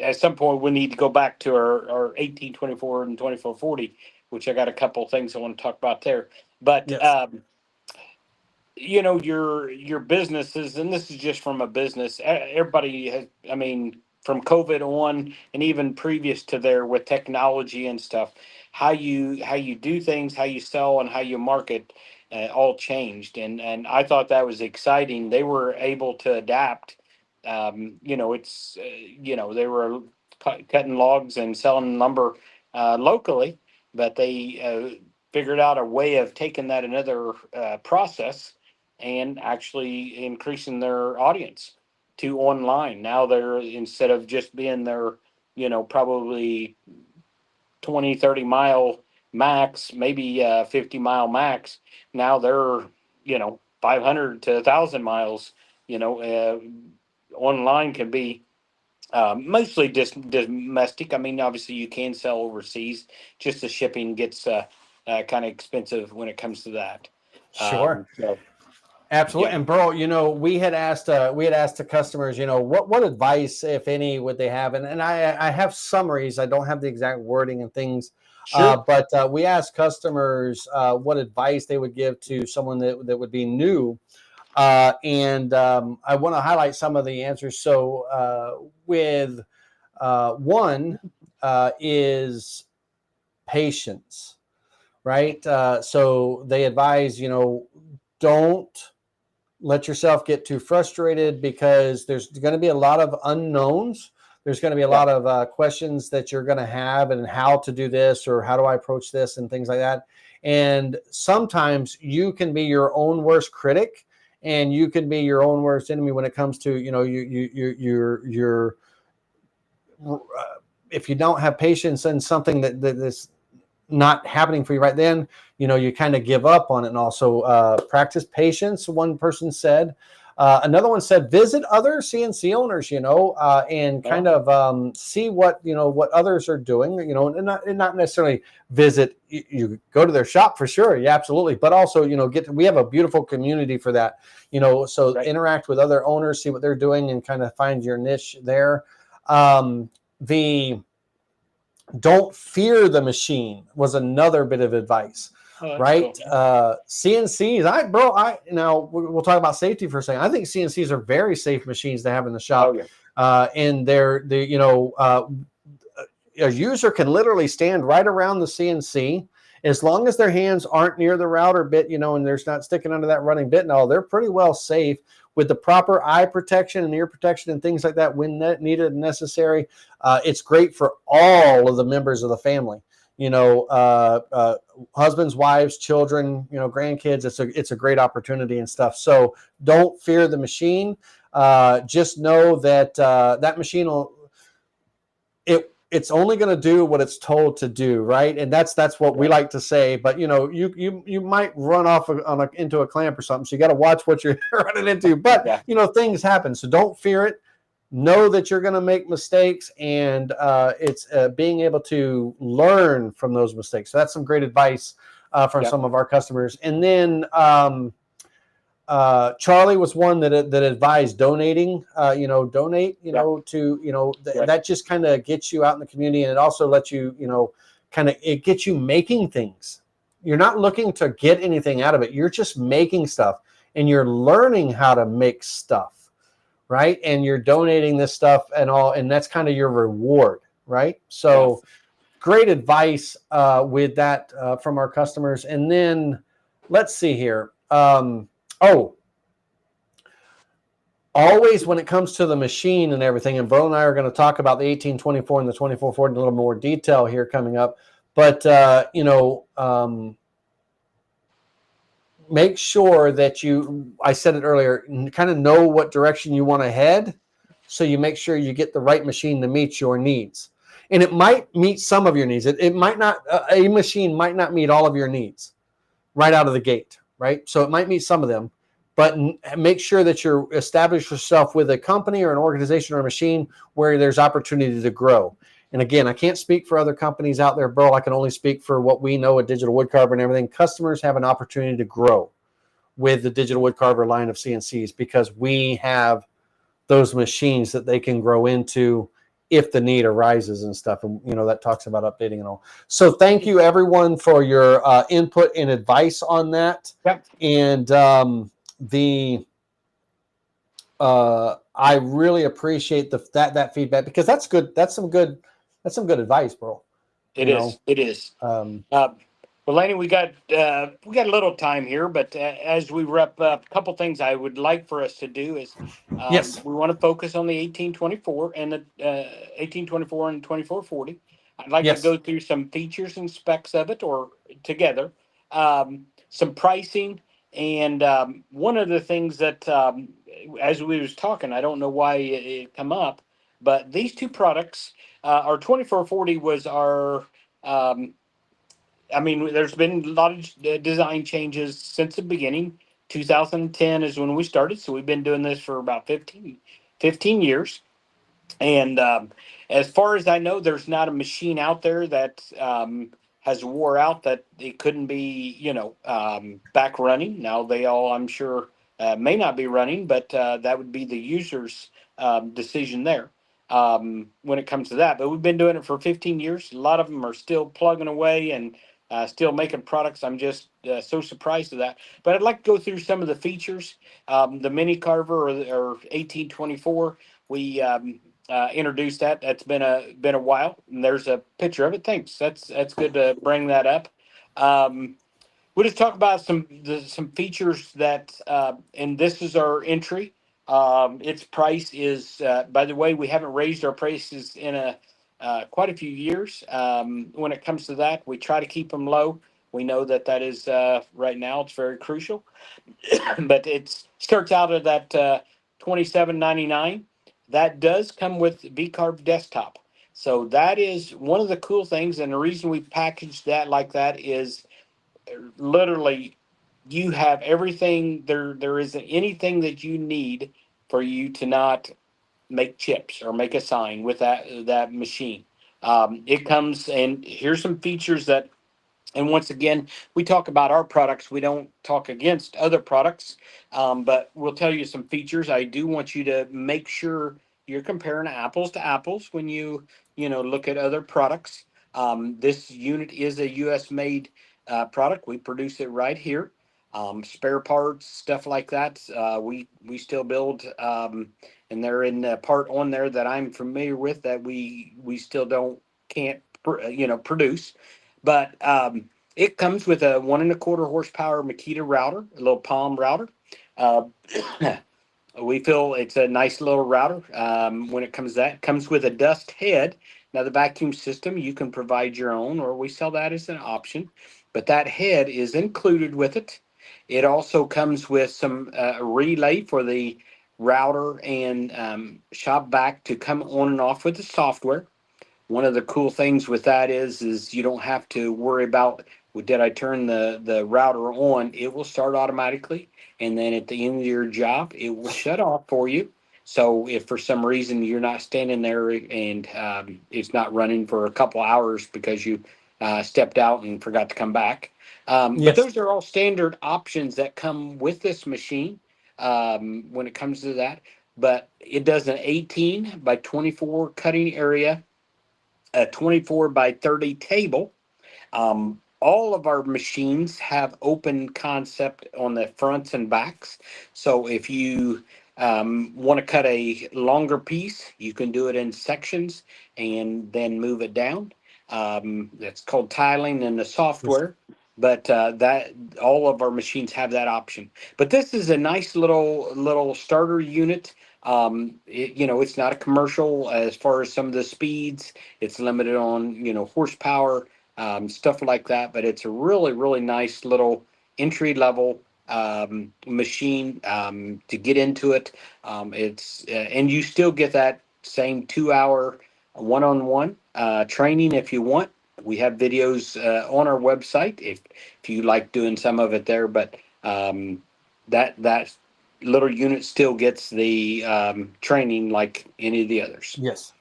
at some point we need to go back to our 1824 and 2440, which I got a couple of things I want to talk about there. But, yes. Your businesses, and this is just from a business, everybody has, I mean, from COVID on, and even previous to there with technology and stuff, how you do things, how you sell, and how you market, all changed. And I thought that was exciting. They were able to adapt. It's they were cutting logs and selling lumber locally, but they figured out a way of taking that another process and actually increasing their audience to online. Now they're, instead of just being their, probably 20, 30 mile max, maybe 50-mile max. Now they're, 500 to 1,000 miles, online can be mostly just domestic. I mean, obviously you can sell overseas, just the shipping gets kind of expensive when it comes to that. Sure. So, absolutely. yeah. And bro, we had asked the customers, what advice, if any, would they have? And I have summaries. I don't have the exact wording and things. Sure. But we asked customers what advice they would give to someone that would be new. And I want to highlight some of the answers. So with one is patience, right? So they advise, don't let yourself get too frustrated, because there's going to be a lot of unknowns. There's going to be a lot of questions that you're going to have, and how to do this, or how do I approach this, and things like that. And sometimes you can be your own worst critic, and you can be your own worst enemy when it comes to, if you don't have patience in something that is not happening for you right then, you kind of give up on it. And also practice patience, one person said. Another one said, visit other CNC owners, and kind of see what others are doing, and not necessarily visit. You go to their shop for sure, yeah, absolutely, but also we have a beautiful community for that, so interact with other owners, see what they're doing, and kind of find your niche there. Don't fear the machine was another bit of advice. Right? Cool. CNCs, now we'll talk about safety for a second. I think CNCs are very safe machines to have in the shop. Oh, yeah. And a user can literally stand right around the CNC, as long as their hands aren't near the router bit, and there's not sticking under that running bit and all. They're pretty well safe with the proper eye protection and ear protection and things like that when needed and necessary. It's great for all of the members of the family. Husbands, wives, children, grandkids. It's a great opportunity and stuff. So don't fear the machine. Just know that that machine it's only going to do what it's told to do, right? And that's what we like to say. But you might run off into a clamp or something, so you got to watch what you're running into. But things happen, so don't fear it. Know that you're going to make mistakes, and it's being able to learn from those mistakes. So that's some great advice from some of our customers. And then Charlie was one that advised donating. Donate. That just kind of gets you out in the community, and it also lets you, it gets you making things. You're not looking to get anything out of it. You're just making stuff, and you're learning how to make stuff, right? And you're donating this stuff and all, and that's kind of your reward, right? So, great advice with that from our customers. And then let's see here. Always when it comes to the machine and everything, and Bo and I are going to talk about the 1824 and the 2440 in a little more detail here coming up. But, make sure that I said it earlier, kind of know what direction you want to head. So you make sure you get the right machine to meet your needs. And it might meet some of your needs. It might not, a machine might not meet all of your needs right out of the gate, right? So it might meet some of them, but make sure that you establish yourself with a company or an organization or a machine where there's opportunity to grow. And again, I can't speak for other companies out there, Burl. I can only speak for what we know at Digital Wood Carver and everything. Customers have an opportunity to grow with the Digital Wood Carver line of CNCs because we have those machines that they can grow into if the need arises and stuff. And, that talks about updating and all. So thank you, everyone, for your input and advice on that. Yep. And I really appreciate that feedback because that's good. That's some good advice, bro. It is. Well, Laney, we got a little time here, but as we wrap up, a couple things I would like for us to do is we want to focus on the 1824 and the 1824 and 2440. I'd like to go through some features and specs of it, or together, some pricing, and one of the things that as we was talking, I don't know why it come up, but these two products, our 2440 was our there's been a lot of design changes since the beginning. 2010 is when we started, so we've been doing this for about 15 years. And as far as I know, there's not a machine out there that has wore out that it couldn't be, back running. Now they all, I'm sure, may not be running, but that would be the user's decision there when it comes to that. But we've been doing it for 15 years. A lot of them are still plugging away and still making products. I'm just so surprised at that. But I'd like to go through some of the features. The mini carver or 1824, we introduced that. That's been a while. And there's a picture of it. Thanks. That's good to bring that up. We'll just talk about some features that, and this is our entry. Its price is, by the way, we haven't raised our prices in quite a few years. When it comes to that, we try to keep them low. We know that is right now it's very crucial, but it starts out at that $27.99. That does come with V-Carve desktop. So that is one of the cool things, and the reason we packaged that like that is literally you have everything. There isn't anything that you need for you to not make chips or make a sign with that machine. It comes, and here's some features that, and once again, we talk about our products. We don't talk against other products, but we'll tell you some features. I do want you to make sure you're comparing apples to apples when you look at other products. This unit is a U.S. made product. We produce it right here. Spare parts, stuff like that. We still build, and they're in the part on there that I'm familiar with that we still can't produce. But it comes with a 1.25 horsepower Makita router, a little palm router. We feel it's a nice little router. When it comes to that, it comes with a dust head. Now the vacuum system, you can provide your own, or we sell that as an option. But that head is included with it. It also comes with some relay for the router and shop vac to come on and off with the software. One of the cool things with that is you don't have to worry about, well, did I turn the router on? It will start automatically, and then at the end of your job, it will shut off for you. So if for some reason you're not standing there and it's not running for a couple hours because you stepped out and forgot to come back, but Yes. those are all standard options that come with this machine when it comes to that. But it does an 18 by 24 cutting area, a 24 by 30 table. All of our machines have open concept on the fronts and backs. So if you want to cut a longer piece, you can do it in sections and then move it down. That's called tiling in the Yes. software. But that all of our machines have that option. But this is a nice little starter unit. It's not a commercial as far as some of the speeds. It's limited on horsepower, stuff like that. But it's a really, really nice little entry level machine to get into it. And you still get that same 2 hour one-on-one training if you want. We have videos on our website if you like doing some of it there. But that little unit still gets the training like any of the others. Yes.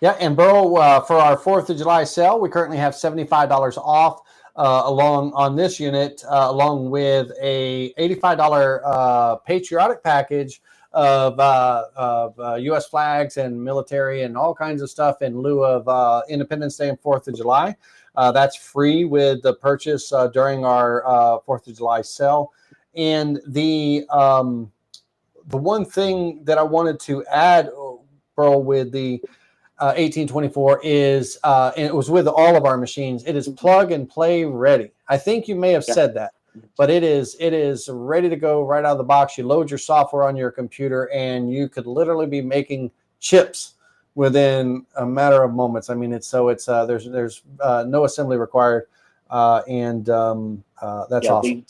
Yeah, and bro, for our 4th of July sale, we currently have $75 off along on this unit, along with a $85 patriotic package of U.S. flags and military and all kinds of stuff in lieu of Independence Day and 4th of July. That's free with the purchase during our 4th of July sale. And the one thing that I wanted to add, bro, with the 1824 is, and it was with all of our machines, it is plug and play ready. I think you may have Yeah. said that, but it is ready to go right out of the box. You load your software on your computer and you could literally be making chips within a matter of moments. I mean, there's no assembly required. And that's Yeah. awesome.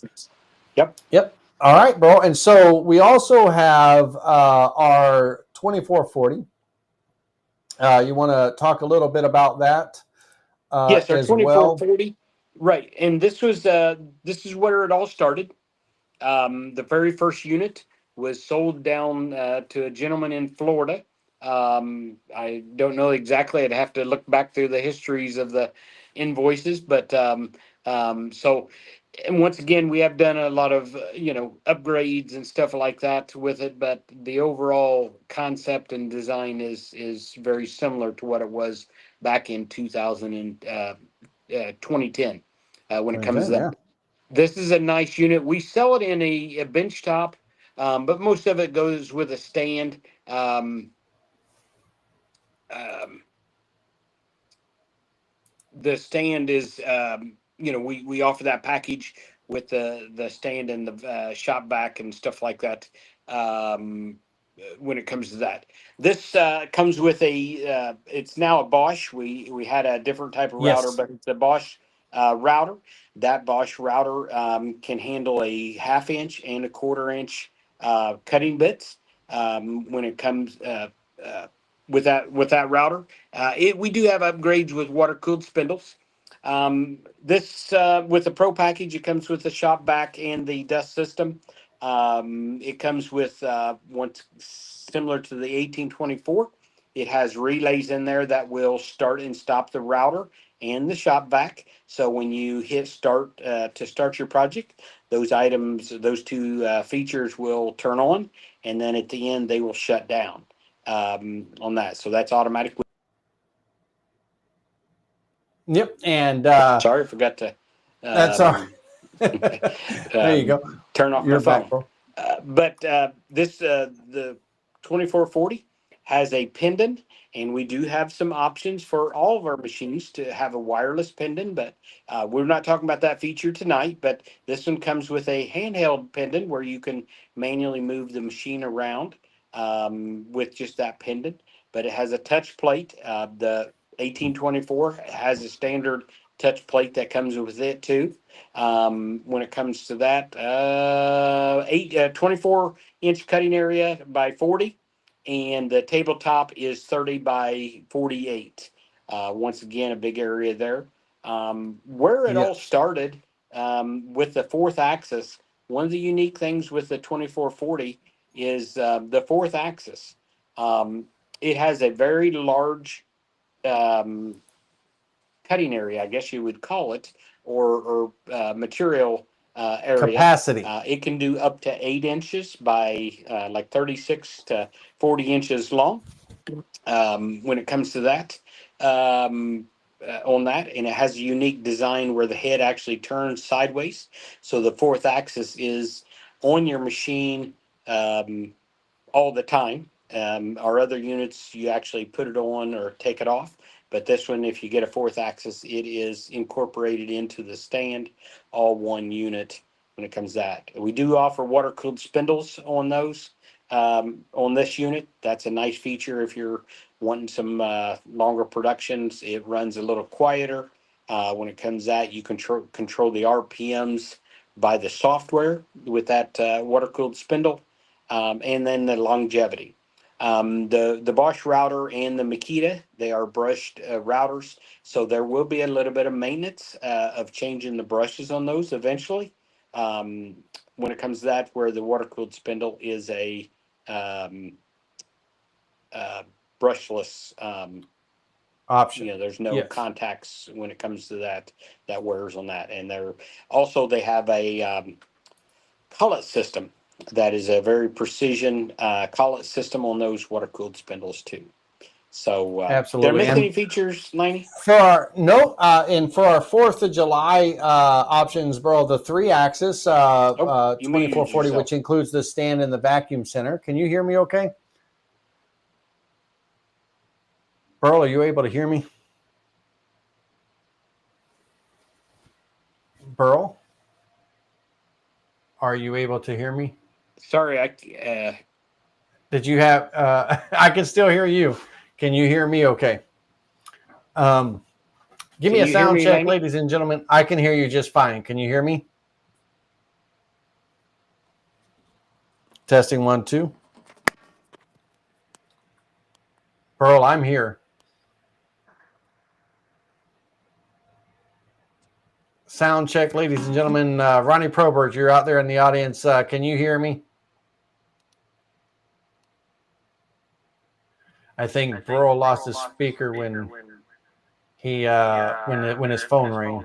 Yep. Yep. All right, bro. And so we also have our 2440. You want to talk a little bit about that Yes, our as well? 2440. Right. And this is where it all started. The very first unit was sold down to a gentleman in Florida. I don't know exactly. I'd have to look back through the histories of the invoices, but so. And once again, we have done a lot of upgrades and stuff like that with it, but the overall concept and design is very similar to what it was back in 2010 when it comes to that. Yeah. This is a nice unit. We sell it in a bench top, but most of it goes with a stand. Um, the stand is, we offer that package with the stand and the shop vac and stuff like that. When it comes to that, this comes with it's now a Bosch. We had a different type of router, Yes. but it's a Bosch router. That Bosch router can handle a 1/2 inch and a 1/4 inch cutting bits. When it comes with that router, we do have upgrades with water cooled spindles. This with the Pro package, it comes with the shop vac and the dust system. It comes with once similar to the 1824. It has relays in there that will start and stop the router and the shop vac. So when you hit start to start your project, those two features will turn on, and then at the end they will shut down on that. So that's automatic. Yep. And Sorry, I forgot to that's all right. There you go. turn off my You're back, phone. bro. But the 2440 has a pendant, and we do have some options for all of our machines to have a wireless pendant. But we're not talking about that feature tonight. But this one comes with a handheld pendant where you can manually move the machine around with just that pendant. But it has a touch plate. The 1824 has a standard touch plate that comes with it too. When it comes to that, 24-inch cutting area by 40, and the tabletop is 30 by 48. Once again, a big area there. Where it all started with the fourth axis, one of the unique things with the 2440 is the fourth axis. It has a very large cutting area, I guess you would call it, or material area. Capacity. It can do up to 8 inches by like 36 to 40 inches long when it comes to that. On that, and it has a unique design where the head actually turns sideways. So the fourth axis is on your machine all the time. Our other units, you actually put it on or take it off. But this one, if you get a fourth axis, it is incorporated into the stand, all one unit when it comes to that. We do offer water-cooled spindles on those. On this unit, that's a nice feature if you're wanting some longer productions. It runs a little quieter. When it comes out, you control the RPMs by the software with that water-cooled spindle, and then the longevity. The Bosch router and the Makita, they are brushed routers, so there will be a little bit of maintenance of changing the brushes on those eventually. When it comes to that, where the water-cooled spindle is a brushless option. There's no contacts when it comes to that wears on that. And they have a collet system that is a very precision collet system on those water-cooled spindles too. So absolutely. Did I miss any features, Laney? For our and for our 4th of July options, bro, the 3-axis 2440, which includes the stand and the vacuum center. Can you hear me okay? Burl, are you able to hear me? Burl, are you able to hear me? Sorry, Did you have? I can still hear you. Can you hear me? Okay. Give me a sound check, ladies and gentlemen. I can hear you just fine. Can you hear me? Testing 1, 2. Burl, I'm here. Sound check, ladies and gentlemen. Ronnie Probert, you're out there in the audience. Can you hear me? I think Burl lost his speaker when he when his phone rang.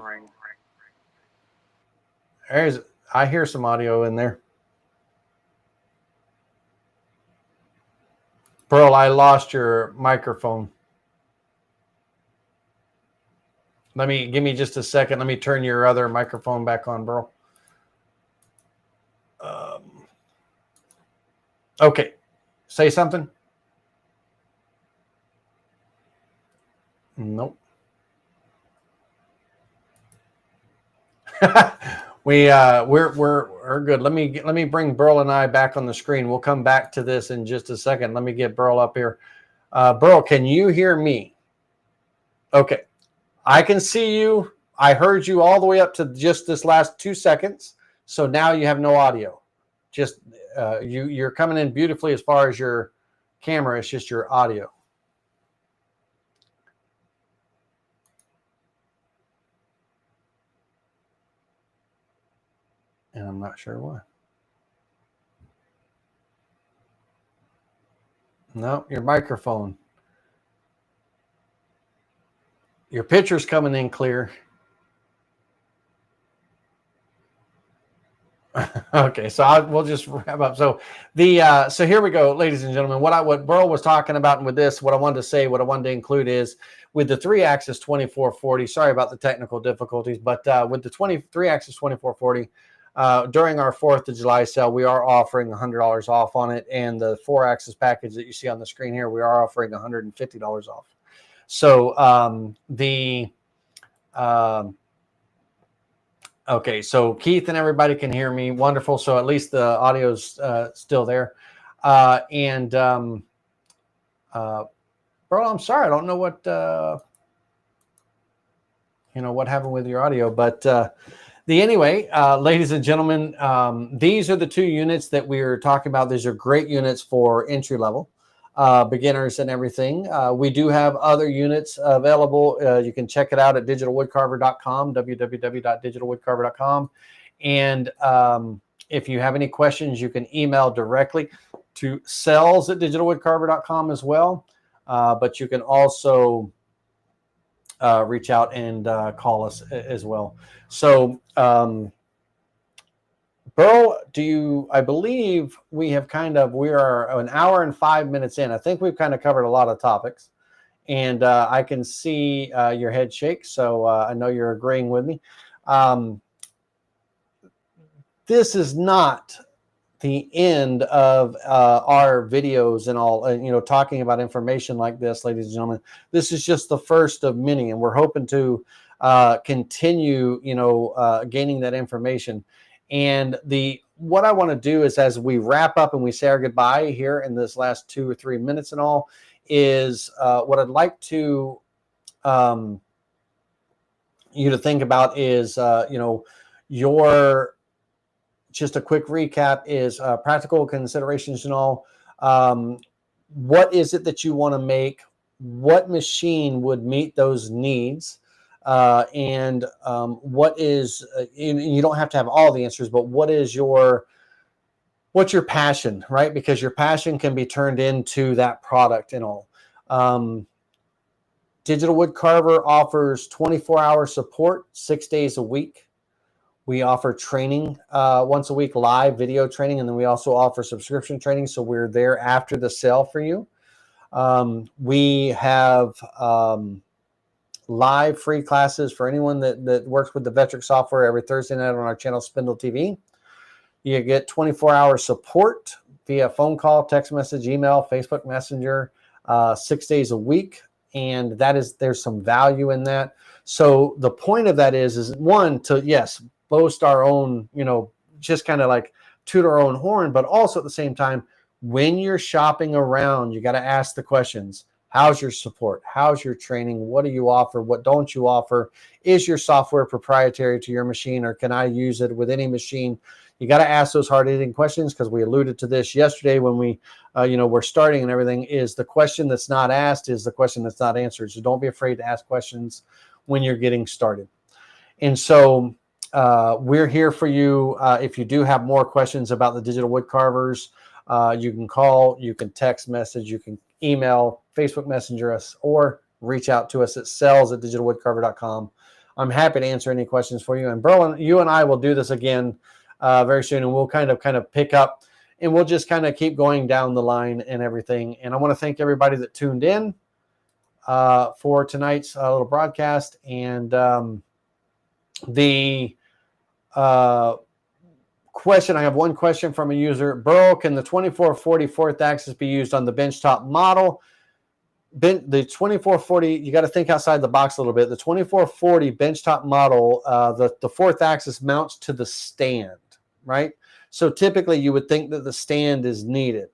I hear some audio in there. Burl, I lost your microphone. Give me just a second. Let me turn your other microphone back on, Burl. Okay. Say something. Nope. We're good. Let me bring Burl and I back on the screen. We'll come back to this in just a second. Let me get Burl up here. Burl, can you hear me? Okay. I can see you. I heard you all the way up to just this last 2 seconds. So now you have no audio. Just you're coming in beautifully as far as your camera. It's just your audio. And I'm not sure why. No, your microphone. Your picture's coming in clear. Okay, so we'll just wrap up. So so here we go, ladies and gentlemen. What Burl was talking about, and with this, what I wanted to include is with the 3-axis 2440. Sorry about the technical difficulties, but with the 3-axis 2440. During our 4th of July sale, we are offering $100 off on it. And the 4-axis package that you see on the screen here, we are offering $150 off. So okay, so Keith and everybody can hear me. Wonderful. So at least the audio's still there. Bro, I'm sorry. I don't know what happened with your audio, but anyway, ladies and gentlemen, these are the 2 units that we are talking about. These are great units for entry level. beginners and everything. We do have other units available. You can check it out at digitalwoodcarver.com, www.digitalwoodcarver.com. And if you have any questions, you can email directly to sales@digitalwoodcarver.com as well. But you can also reach out and call us as well. So, Burl, I believe we are an hour and 5 minutes in. I think we've kind of covered a lot of topics, and I can see your head shake. So I know you're agreeing with me. This is not the end of our videos and all, talking about information like this, ladies and gentlemen. This is just the first of many, and we're hoping to continue, gaining that information. And what I want to do is, as we wrap up and we say our goodbye here in this last 2 or 3 minutes and all, is what I'd like to you to think about is, your just a quick recap is practical considerations and all. What is it that you want to make? What machine would meet those needs? And what is, you don't have to have all the answers, but what's your passion, right? Because your passion can be turned into that product and all. Digital Wood Carver offers 24-hour support, 6 days a week. We offer training once a week, live video training, and then we also offer subscription training. So we're there after the sale for you. We have live free classes for anyone that works with the Vectric software every Thursday night on our channel, Spindle TV. You get 24-hour support via phone call, text message, email, Facebook Messenger, 6 days a week. And there's some value in that. So the point of that is one, to, yes, boast our own, just kind of like toot our own horn, but also at the same time, when you're shopping around, you got to ask the questions. How's your support? How's your training? What do you offer? What don't you offer? Is your software proprietary to your machine, or can I use it with any machine? You got to ask those hard-hitting questions, because we alluded to this yesterday when we, we're starting and everything. Is the question that's not asked is the question that's not answered. So don't be afraid to ask questions when you're getting started. And so we're here for you. If you do have more questions about the Digital Wood Carvers, you can call, you can text message, you can email, Facebook Messenger us, or reach out to us at sales@digitalwoodcarver.com. I'm happy to answer any questions for you. And Berlin, you and I will do this again very soon, and we'll kind of pick up, and we'll just kind of keep going down the line and everything. And I want to thank everybody that tuned in for tonight's little broadcast. And the question, I have one question from a user. Burl, can the 2440 fourth axis be used on the benchtop model? The 2440, you got to think outside the box a little bit. The 2440 benchtop model, the fourth axis mounts to the stand, right? So typically you would think that the stand is needed.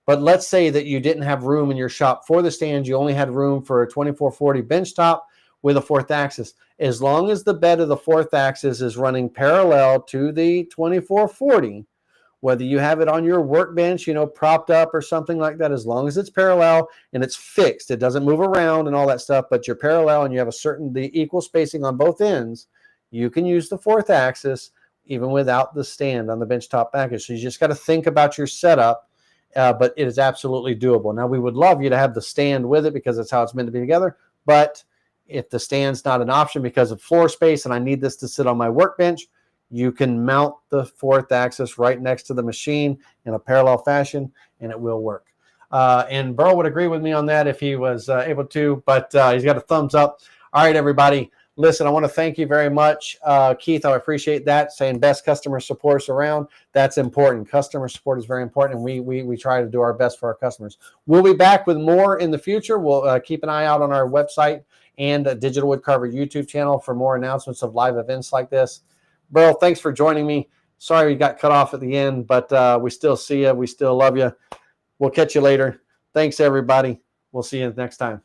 But let's say that you didn't have room in your shop for the stand. You only had room for a 2440 benchtop with a fourth axis. As long as the bed of the fourth axis is running parallel to the 2440, whether you have it on your workbench, propped up or something like that, as long as it's parallel and it's fixed, it doesn't move around and all that stuff, but you're parallel and you have the equal spacing on both ends, you can use the fourth axis even without the stand on the benchtop package. So you just got to think about your setup, but it is absolutely doable. Now, we would love you to have the stand with it, because that's how it's meant to be together. But if the stand's not an option because of floor space and I need this to sit on my workbench, you can mount the fourth axis right next to the machine in a parallel fashion, and it will work. And Burl would agree with me on that if he was able to, but he's got a thumbs up. All right, everybody. Listen, I want to thank you very much. Keith, I appreciate that, saying best customer supports around. That's important. Customer support is very important, and we try to do our best for our customers. We'll be back with more in the future. We'll keep an eye out on our website and Digital Wood Carver YouTube channel for more announcements of live events like this. Burl, thanks for joining me. Sorry we got cut off at the end, but we still see you. We still love you. We'll catch you later. Thanks, everybody. We'll see you next time.